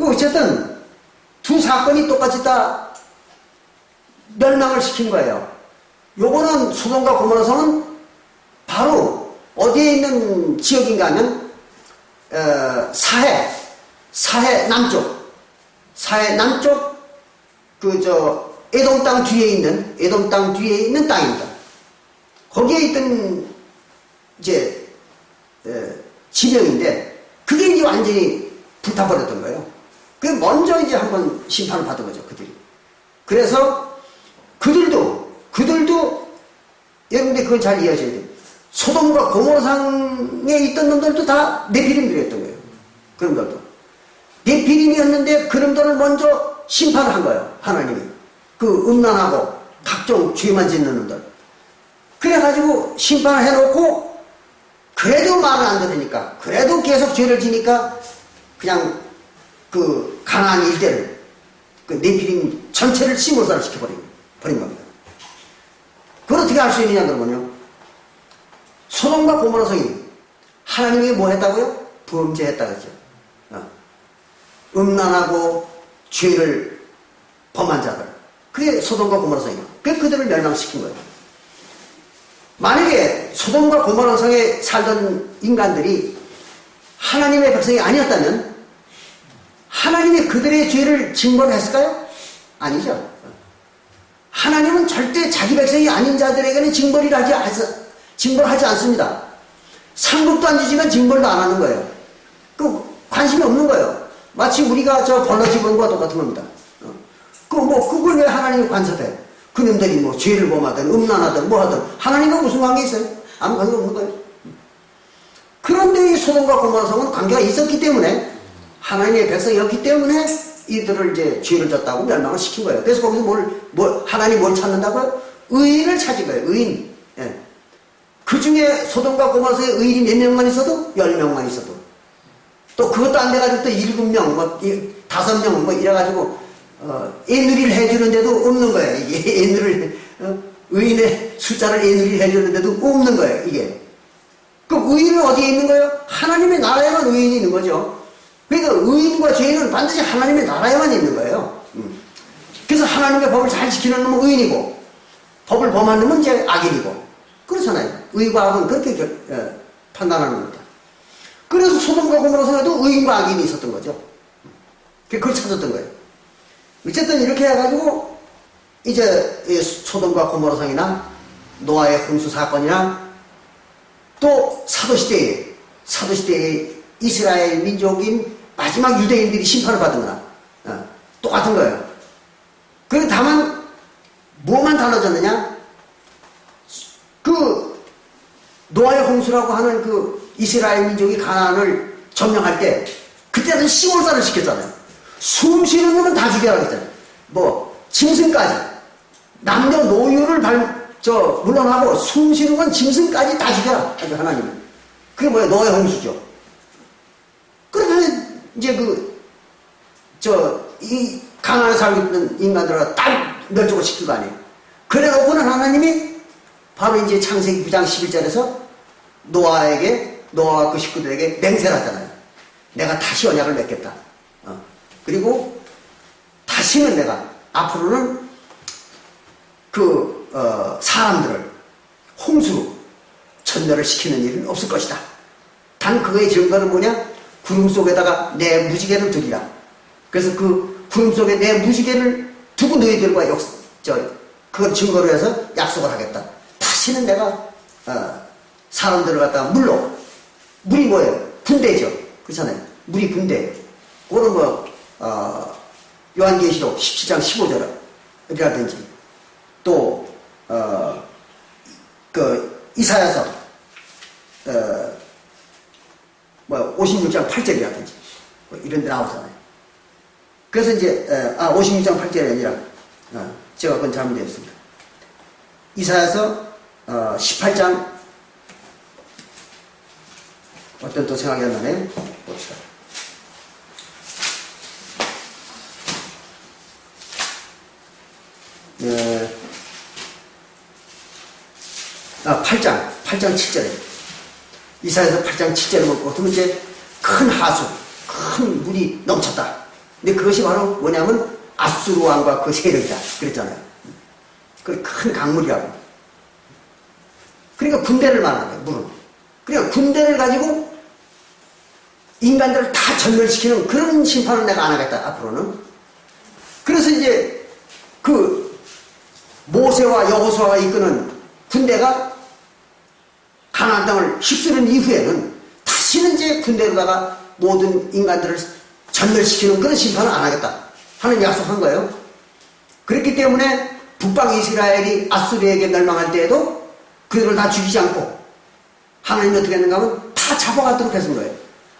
어쨌든, 두 사건이 똑같이 다 멸망을 시킨 거예요. 요거는 소돔과 고모라 성은 바로 어디에 있는 지역인가 하면, 사해 남쪽, 에돔 땅 뒤에 있는 땅입니다. 거기에 있던 이제 지명인데, 그게 이제 완전히 불타버렸던 거예요. 그 먼저 이제 한번 심판을 받은 거죠, 그들이. 그래서 그들도 여러분들 그걸 잘 이해하셔야 돼요. 소돔과 고모라성에 있던 놈들도 다 네피림들이었던 거예요. 그놈들도 네피림이었는데 그놈들을 먼저 심판을 한 거예요, 하나님이. 그 음란하고 각종 죄만 짓는 놈들. 그래가지고 심판을 해놓고, 그래도 말을 안 들으니까, 그래도 계속 죄를 지니까 그냥 그 가나안 일대를, 그 네피림 전체를 시몰살을 시켜버린 겁니다. 그걸 어떻게 알 수 있느냐 그러면요, 소돔과 고모라 성이 하나님이 뭐 했다고요? 범죄했다 그랬죠. 음란하고 죄를 범한 자들, 그게 소돔과 고모라 성이에요. 그래서 그들을 멸망시킨 거예요. 만약에 소돔과 고모라 성에 살던 인간들이 하나님의 백성이 아니었다면 하나님이 그들의 죄를 징벌했을까요? 아니죠. 하나님은 절대 자기 백성이 아닌 자들에게는 징벌하지 않습니다. 상급도 안 주지만 징벌도 안 하는 거예요. 관심이 없는 거예요. 마치 우리가 저 벌러 집은 거와 똑같은 겁니다. 그걸 왜 하나님이 관섭해? 그놈들이 뭐 죄를 범하든 음란하든 뭐 하든 하나님과 무슨 관계 있어요? 아무 관계 없는 거예요. 그런데 이 소돔과 고모라 성은 관계가 있었기 때문에 하나님의 백성이었기 때문에 이들을 이제 죄를 졌다고 멸망을 시킨 거예요. 그래서 거기서 하나님 뭘 찾는다고요? 의인을 찾은 거예요. 의인. 예. 그 중에 소돔과 고모라 성에 의인이 몇 명만 있어도 10명만 있어도 또 그것도 안 돼가지고 또 7명, 5명 이래가지고 애누리를 해주는데도 없는 거예요. 이게 의인의 숫자를 애누리를 해주는데도 없는 거예요. 이게. 그럼 의인은 어디에 있는 거예요? 하나님의 나라에만 의인이 있는 거죠. 그러니까 의인과 죄인은 반드시 하나님의 나라에만 있는 거예요. 그래서 하나님의 법을 잘 지키는 놈은 의인이고 법을 범하는 놈은 이제 악인이고 그렇잖아요. 의과 악은 그렇게 판단하는 겁니다. 그래서 소돔과 고모라 성에도 의인과 악인이 있었던 거죠. 그걸 찾았던 거예요. 어쨌든 이렇게 해가지고 이제 소돔과 고모라 성이나 노아의 홍수 사건이나 또 사도시대에 이스라엘 민족인 마지막 유대인들이 심판을 받은 거나 똑같은 거예요. 그런데 다만 뭐만 달라졌느냐? 그 노아의 홍수라고 하는 그 이스라엘 민족이 가나안을 점령할 때 그때는 시골살을 시켰잖아요. 숨 쉬는 놈은 다 죽여라 그랬잖아요. 짐승까지 남녀 노유를 물론하고 숨 쉬는 건 짐승까지 다 죽여라. 하나님은. 그게 뭐예요? 노아의 홍수죠. 그러면 이제 이 가나안에 살고 있는 인간들을 다 멸종을 시킨 거 아니에요. 그래 놓고는 하나님이 바로 이제 창세기 9장 11절에서 노아와 그 식구들에게 맹세를 하잖아요. 내가 다시 언약을 맺겠다. 그리고 다시는 내가 앞으로는 사람들을 홍수로 전멸을 시키는 일은 없을 것이다. 단 그거의 증거는 뭐냐? 구름 속에다가 내 무지개를 두리라. 그래서 그 구름 속에 내 무지개를 두고 너희들과 그걸 증거로 해서 약속을 하겠다. 다시는 내가 사람들을 갖다가 물이 뭐예요? 군대죠. 그렇잖아요. 물이 군대. 그거는 요한계시록 17장 15절이라든지 또 이사야서 56장 8절이라든지 이런 데 나오잖아요. 그래서 이제 56장 8절이 아니라 제가 그건 잘못되었습니다. 이사야서 18장 어떤 또 생각이 안 나네요. 봅시다. 네. 8장 7절에 이사야서 8장 7절에 보고 그러면 이제 큰 하수, 큰 물이 넘쳤다. 근데 그것이 바로 뭐냐면 아수르 왕과 그 세력이다. 그랬잖아요. 그 큰 강물이라고. 그러니까 군대를 말하는 거예요. 물은. 그러니까 군대를 가지고 인간들을 다 전멸시키는 그런 심판을 내가 안 하겠다. 앞으로는. 그래서 이제 모세와 여호수아가 이끄는 군대가 가나안 땅을 휩쓸은 이후에는 다시는 이제 군대로다가 모든 인간들을 전멸시키는 그런 심판을 안 하겠다 하는 약속한 거예요. 그렇기 때문에 북방 이스라엘이 아수르에게 멸망할 때에도 그들을 다 죽이지 않고 하나님이 어떻게 했는가 하면 다 잡아가도록 했은 거예요.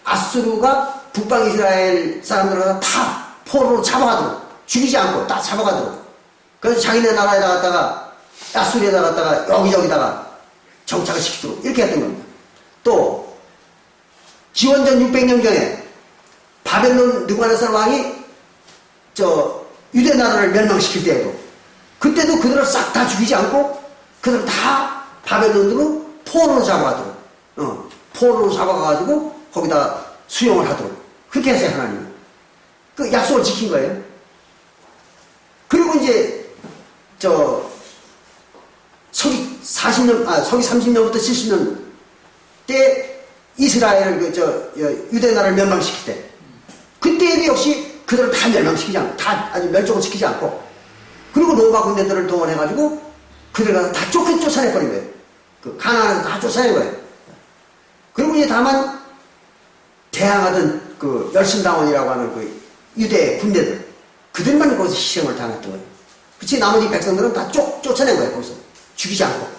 아수르가 북방 이스라엘 사람들을 다 포로로 잡아가도록 죽이지 않고 다 잡아가도록. 그래서 자기네 나라에다 갔다가 아수르에다 갔다가 여기저기다가 정착을 시키도록 이렇게 했던 겁니다. 또 기원전 600년경에 바벨론 느부갓네살 왕이 유대 나라를 멸망시킬 때에도 그때도 그들을 싹 다 죽이지 않고 그들을 다 바벨론으로 포로로 잡아가도록 포로로 잡아가지고 거기다 수용을 하도록 그렇게 했어요. 하나님 그 약속을 지킨 거예요. 그리고 이제 서기 30년부터 70년 때 이스라엘을 유대 나라를 멸망시킬 때, 그때에도 역시 그들을 다 멸망시키지 않고, 다 아주 멸종을 시키지 않고, 그리고 로마 군대들을 동원해가지고 그들 가서 다 쫓아내버린 거예요. 그 가나안에서 다 쫓아낸 거예요. 그리고 이제 다만 대항하던 그 열심당원이라고 하는 그 유대 군대들, 그들만 거기서 희생을 당했던 거예요. 그치, 나머지 백성들은 다 쫓아낸 거예요. 거기서 죽이지 않고.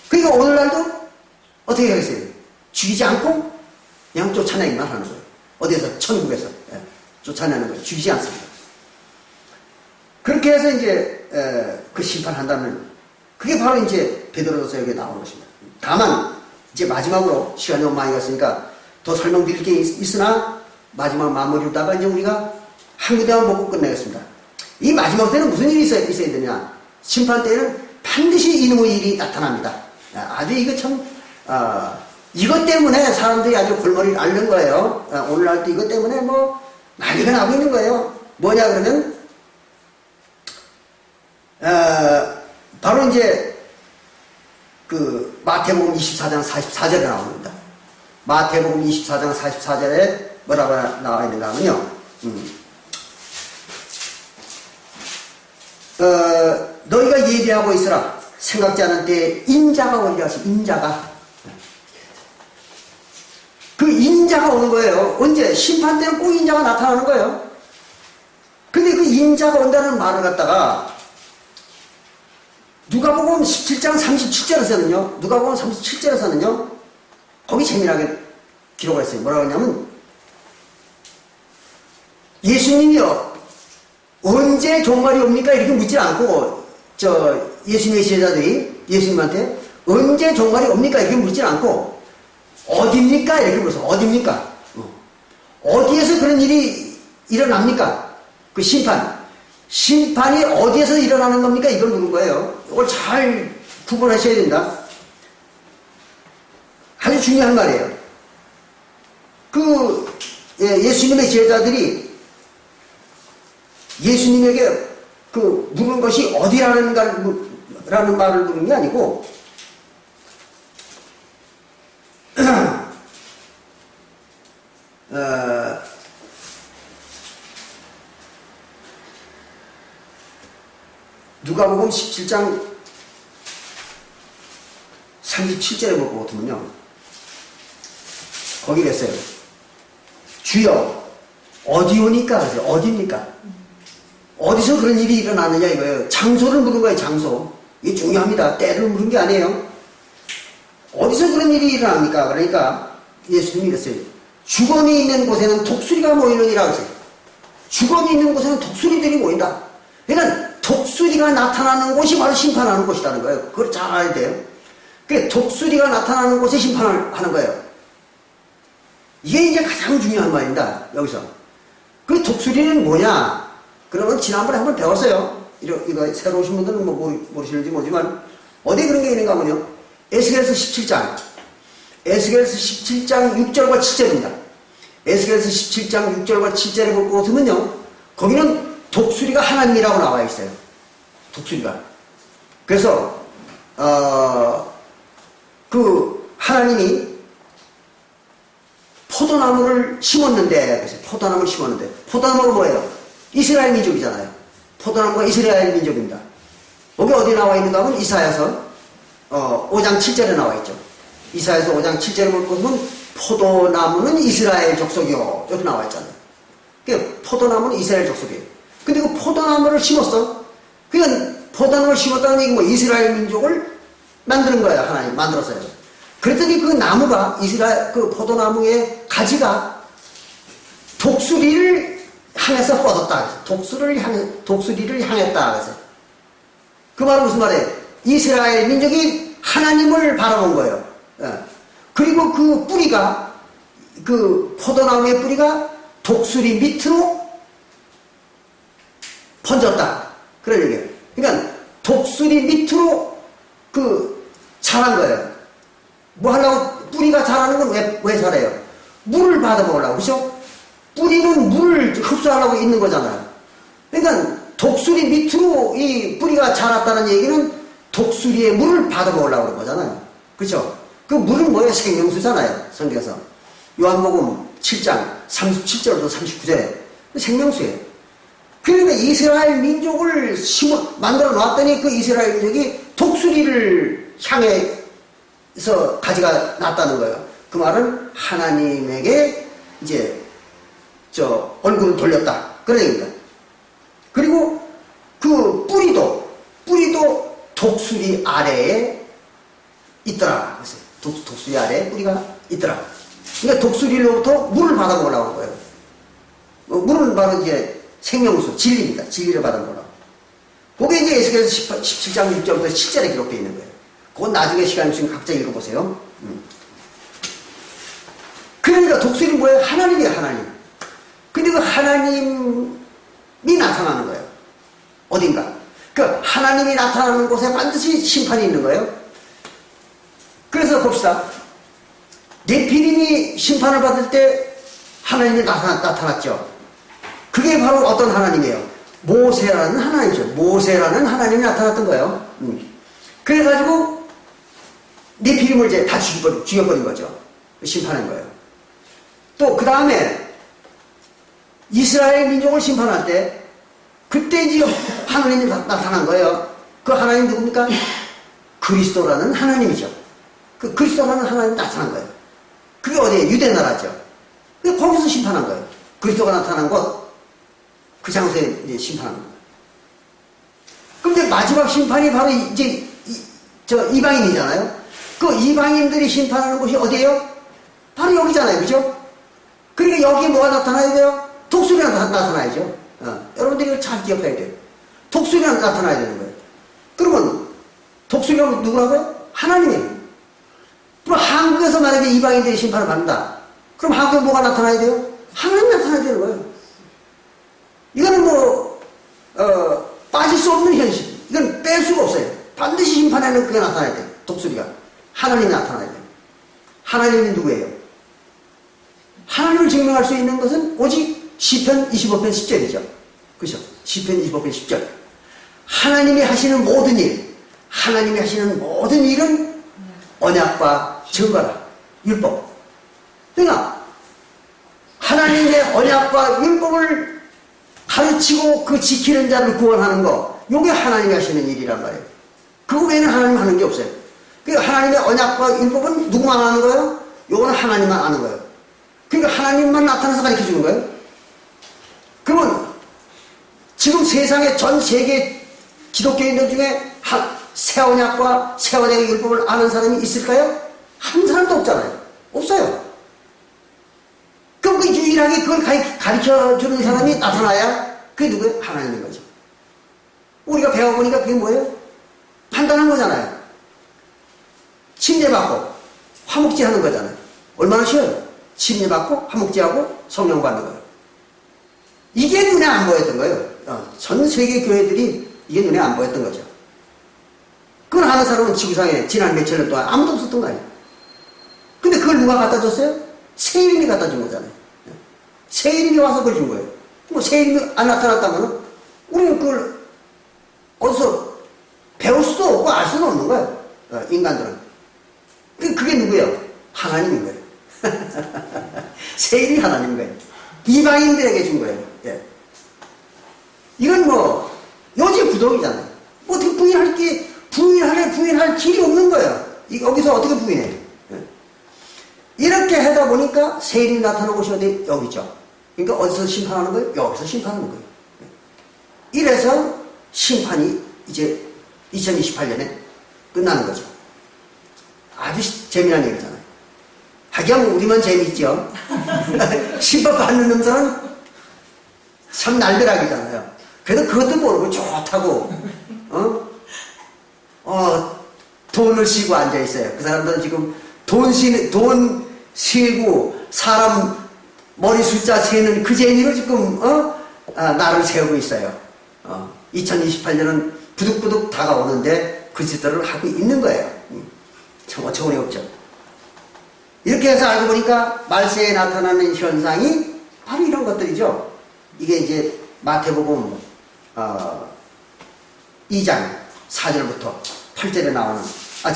그러니까 오늘날도 어떻게 하겠어요? 죽이지 않고 그냥 쫓아내기만 하는 거예요. 어디에서? 천국에서 쫓아내는 거예요. 죽이지 않습니다. 그렇게 해서 이제 그 심판한다는, 그게 바로 이제 베드로전서 여기에 나오는 것입니다. 다만 이제 마지막으로 시간이 너무 많이 갔으니까 더 설명드릴 게 있으나 마지막 마무리로다가 이제 우리가 한 구대만 보고 끝내겠습니다. 이 마지막 때는 무슨 일이 있어야 되냐? 심판 때에는 반드시 이놈의 일이 나타납니다. 아주 이거 참 이것 때문에 사람들이 아주 골머리를 앓는 거예요. 오늘날 때 이것 때문에 뭐 난리가 나고 있는 거예요. 뭐냐 그러면 바로 이제 그 마태복음 24장 44절에 나옵니다. 마태복음 24장 44절에 뭐라고 나와 있는가 하면요. 너희가 예비하고 있으라. 생각지 않은 때에 인자가 오리라 하시. 인자가. 그 인자가 오는 거예요. 언제? 심판 때는 꼭 인자가 나타나는 거예요. 근데 그 인자가 온다는 말을 갖다가 누가복음 17장 37절에서는요. 누가복음 37절에서는요. 거기 재미나게 기록을 했어요. 뭐라고 했냐면 예수님이요. 언제 종말이 옵니까? 이렇게 묻지 않고 예수님의 지혜자들이 예수님한테 언제 종말이 옵니까? 이렇게 묻지 않고 어디입니까? 이렇게 물어서 어디입니까? 어디에서 그런 일이 일어납니까? 그 심판이 어디에서 일어나는 겁니까? 이걸 물은 거예요. 이걸 잘 구분하셔야 된다. 아주 중요한 말이에요. 예수님의 제자들이 예수님에게 그 묻는 것이 어디라는 말을 묻는 게 아니고 누가복음 17장 37절에 볼 것 같으면요. 거기 그랬어요. 주여 어디 오니까? 어디입니까? 어디서 그런 일이 일어나느냐 이거예요. 장소를 물은 거예요. 장소. 이게 중요합니다. 때를 물은 게 아니에요. 어디서 그런 일이 일어납니까? 그러니까 예수님이 이랬어요. 주검이 있는 곳에는 독수리가 모이느니라 그랬어요. 주검이 있는 곳에는 독수리들이 모인다. 그러니까 독수리가 나타나는 곳이 바로 심판하는 곳이라는 거예요. 그걸 잘 알아야 돼요. 그러니까 독수리가 나타나는 곳에 심판을 하는 거예요. 이게 이제 가장 중요한 말입니다. 여기서. 그 독수리는 뭐냐? 그러면 지난번에 한번 배웠어요. 이거 새로 오신 분들은 뭐 모르시는지 모르지만 어디 그런 게 있는가 하면요. 에스겔서 17장 6절과 7절입니다. 에스겔서 17장 6절과 7절에 볼 것 같으면요. 거기는 독수리가 하나님이라고 나와 있어요. 독수리가. 그래서 그 하나님이 포도나무를 심었는데, 포도나무가 뭐예요? 이스라엘 민족이잖아요. 포도나무가 이스라엘 민족입니다. 여기 어디 나와 있는가 하면 이사야서 5장 7절에 나와 있죠. 이사야서 5장 7절에 보면 포도나무는 이스라엘 족속이요. 여기 나와 있잖아요. 그러니까 포도나무는 이스라엘 족속이에요. 근데 그 포도나무를 심었어. 그러니까 포도나무를 심었다는 얘기 뭐 이스라엘 민족을 만드는 거예요. 하나님 만들었어요. 그랬더니 그 나무가 그 포도나무의 가지가 독수리를 향해서 뻗었다. 독수리를 향했다. 그래서 그 말은 무슨 말이에요? 이스라엘 민족이 하나님을 바라본 거예요. 그리고 그 뿌리가, 그 포도나무의 뿌리가 독수리 밑으로 번졌다. 그런 얘기예요. 그러니까 독수리 밑으로 자란 거예요. 뭐 하려고 뿌리가 자라는 건 왜 자라요? 물을 받아 먹으려고. 그죠? 뿌리는 물을 흡수하려고 있는 거잖아요. 그러니까 독수리 밑으로 이 뿌리가 자랐다는 얘기는 독수리의 물을 받아먹으려고 그런 거잖아요. 그렇죠? 그 물은 뭐예요? 생명수잖아요. 성경에서. 요한복음 7장 37절부터 39절에 생명수예요. 그러니까 이스라엘 민족을 만들어 놨더니 그 이스라엘 민족이 독수리를 향해서 가지가 났다는 거예요. 그 말은 하나님에게 이제 얼굴을 돌렸다. 그런 얘기입니다. 그리고 그 뿌리도 독수리 아래에 있더라. 독수리 아래에 뿌리가 있더라. 그러니까 독수리로부터 물을 받아보려고 하는 거예요. 물은 바로 이제 생명수, 진리입니다. 진리를 받아보려고. 그게 이제 에스겔서 17장 6절부터 7절에 기록되어 있는 거예요. 그건 나중에 시간 있으면 각자 읽어보세요. 그러니까 독수리 뭐예요? 하나님이에요, 하나님. 근데 그 하나님이 나타나는 거예요. 어딘가. 그 하나님이 나타나는 곳에 반드시 심판이 있는 거예요. 그래서 봅시다. 네피림이 심판을 받을 때 하나님이 나타났죠. 그게 바로 어떤 하나님이에요? 모세라는 하나님이죠. 모세라는 하나님이 나타났던 거예요. 그래가지고 네피림을 이제 다 죽여버린 거죠. 심판한 거예요. 또 그 다음에 이스라엘 민족을 심판할 때 그때 이제 하나님이 나타난 거예요. 그 하나님 누굽니까? 그리스도라는 하나님이죠. 그 그리스도라는 하나님이 나타난 거예요. 그게 어디에? 유대 나라죠. 거기서 심판한 거예요. 그리스도가 나타난 곳, 그 장소에 이제 심판한 거예요. 그럼 이제 마지막 심판이 바로 이제 이방인이잖아요. 그 이방인들이 심판하는 곳이 어디예요? 바로 여기잖아요. 그죠? 그러니까 여기에 뭐가 나타나야 돼요? 독수리가 나타나야죠. 여러분들이 이걸 잘 기억해야 돼요. 독수리가 나타나야 되는 거예요. 그러면 독수리가 누구라고요? 하나님이에요. 그럼 한국에서 만약에 이방인들이 심판을 받는다. 그럼 한국에 뭐가 나타나야 돼요? 하나님이 나타나야 되는 거예요. 이거는 빠질 수 없는 현실. 이건 뺄 수가 없어요. 반드시 심판에는 그게 나타나야 돼요. 독수리가. 하나님이 나타나야 돼요. 하나님이 누구예요? 하나님을 증명할 수 있는 것은 오직 시편 25편 10절이죠. 그죠? 시편 25편 10절. 하나님이 하시는 모든 일, 하나님이 하시는 모든 일은 언약과 증거라. 율법. 그러니까 하나님의 언약과 율법을 가르치고 그 지키는 자를 구원하는 거, 이게 하나님이 하시는 일이란 말이에요. 그거 외에는 하나님 하는 게 없어요. 그러니까 하나님의 언약과 율법은 누구만 아는 거예요? 요거는 하나님만 아는 거예요. 그러니까 하나님만 나타나서 가르쳐 주는 거예요. 그러면 지금 세상에 전 세계 기독교인들 중에 새 언약과 새 언약의 율법을 아는 사람이 있을까요? 한 사람도 없잖아요. 없어요. 그럼 그 유일하게 그걸 가르쳐 주는 사람이 나타나야 그게 누구예요? 하나님인 거죠. 우리가 배워보니까 그게 뭐예요? 판단한 거잖아요. 침례받고 화목제 하는 거잖아요. 얼마나 쉬워요? 침례받고 화목제하고 성령 받는 거예요. 이게 눈에 안 보였던 거예요. 전 세계 교회들이 이게 눈에 안 보였던 거죠. 그걸 하는 사람은 지구상에 지난 몇천 년 동안 아무도 없었던 거 아니에요. 근데 그걸 누가 갖다 줬어요? 새 이름이 갖다 준 거잖아요. 새 이름이 와서 그걸 준 거예요. 뭐 새 이름이 안 나타났다면 우리는 그걸 어디서 배울 수도 없고 알 수도 없는 거예요. 인간들은. 그게 누구예요? 하나님인 거예요. 새 이름이 하나님인 거예요. 이방인들에게 준 거예요. 예. 이건 요지 부동이잖아요. 어떻게 부인할 길이 없는 거예요. 여기서 어떻게 부인해요? 예. 이렇게 하다 보니까 새 이름이 나타나는 곳이 어디? 여기죠. 그러니까 어디서 심판하는 거예요? 여기서 심판하는 거예요. 예. 이래서 심판이 이제 2028년에 끝나는 거죠. 아주 재미난 얘기잖아요. 하기야 우리만 재미있죠. 심판받는 놈들은 참 날벼락이잖아요. 그래도 그것도 모르고 좋다고 돈을 쉬고 앉아있어요. 그 사람들은 지금 돈 쉬고 사람 머리 숫자 세는 그 재미로 지금 나를 세우고 있어요. 2028년은 부득부득 다가오는데 그 짓들을 하고 있는 거예요. 참 어처구니 없죠. 이렇게 해서 알고 보니까 말세에 나타나는 현상이 바로 이런 것들이죠. 이게 이제 마태복음 2장 4절부터 8절에 나오는,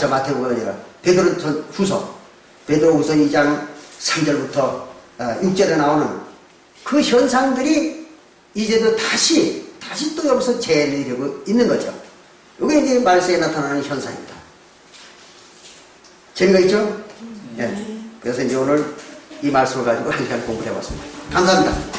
마태복음 아니라 베드로 후서 2장 3절부터 6절에 나오는 그 현상들이 이제도 다시 또 여기서 재현이 되고 있는 거죠. 이게 이제 말세에 나타나는 현상입니다. 재미가 있죠? 예. 그래서 이제 오늘 이 말씀을 가지고 한 시간 공부를 해봤습니다. 감사합니다.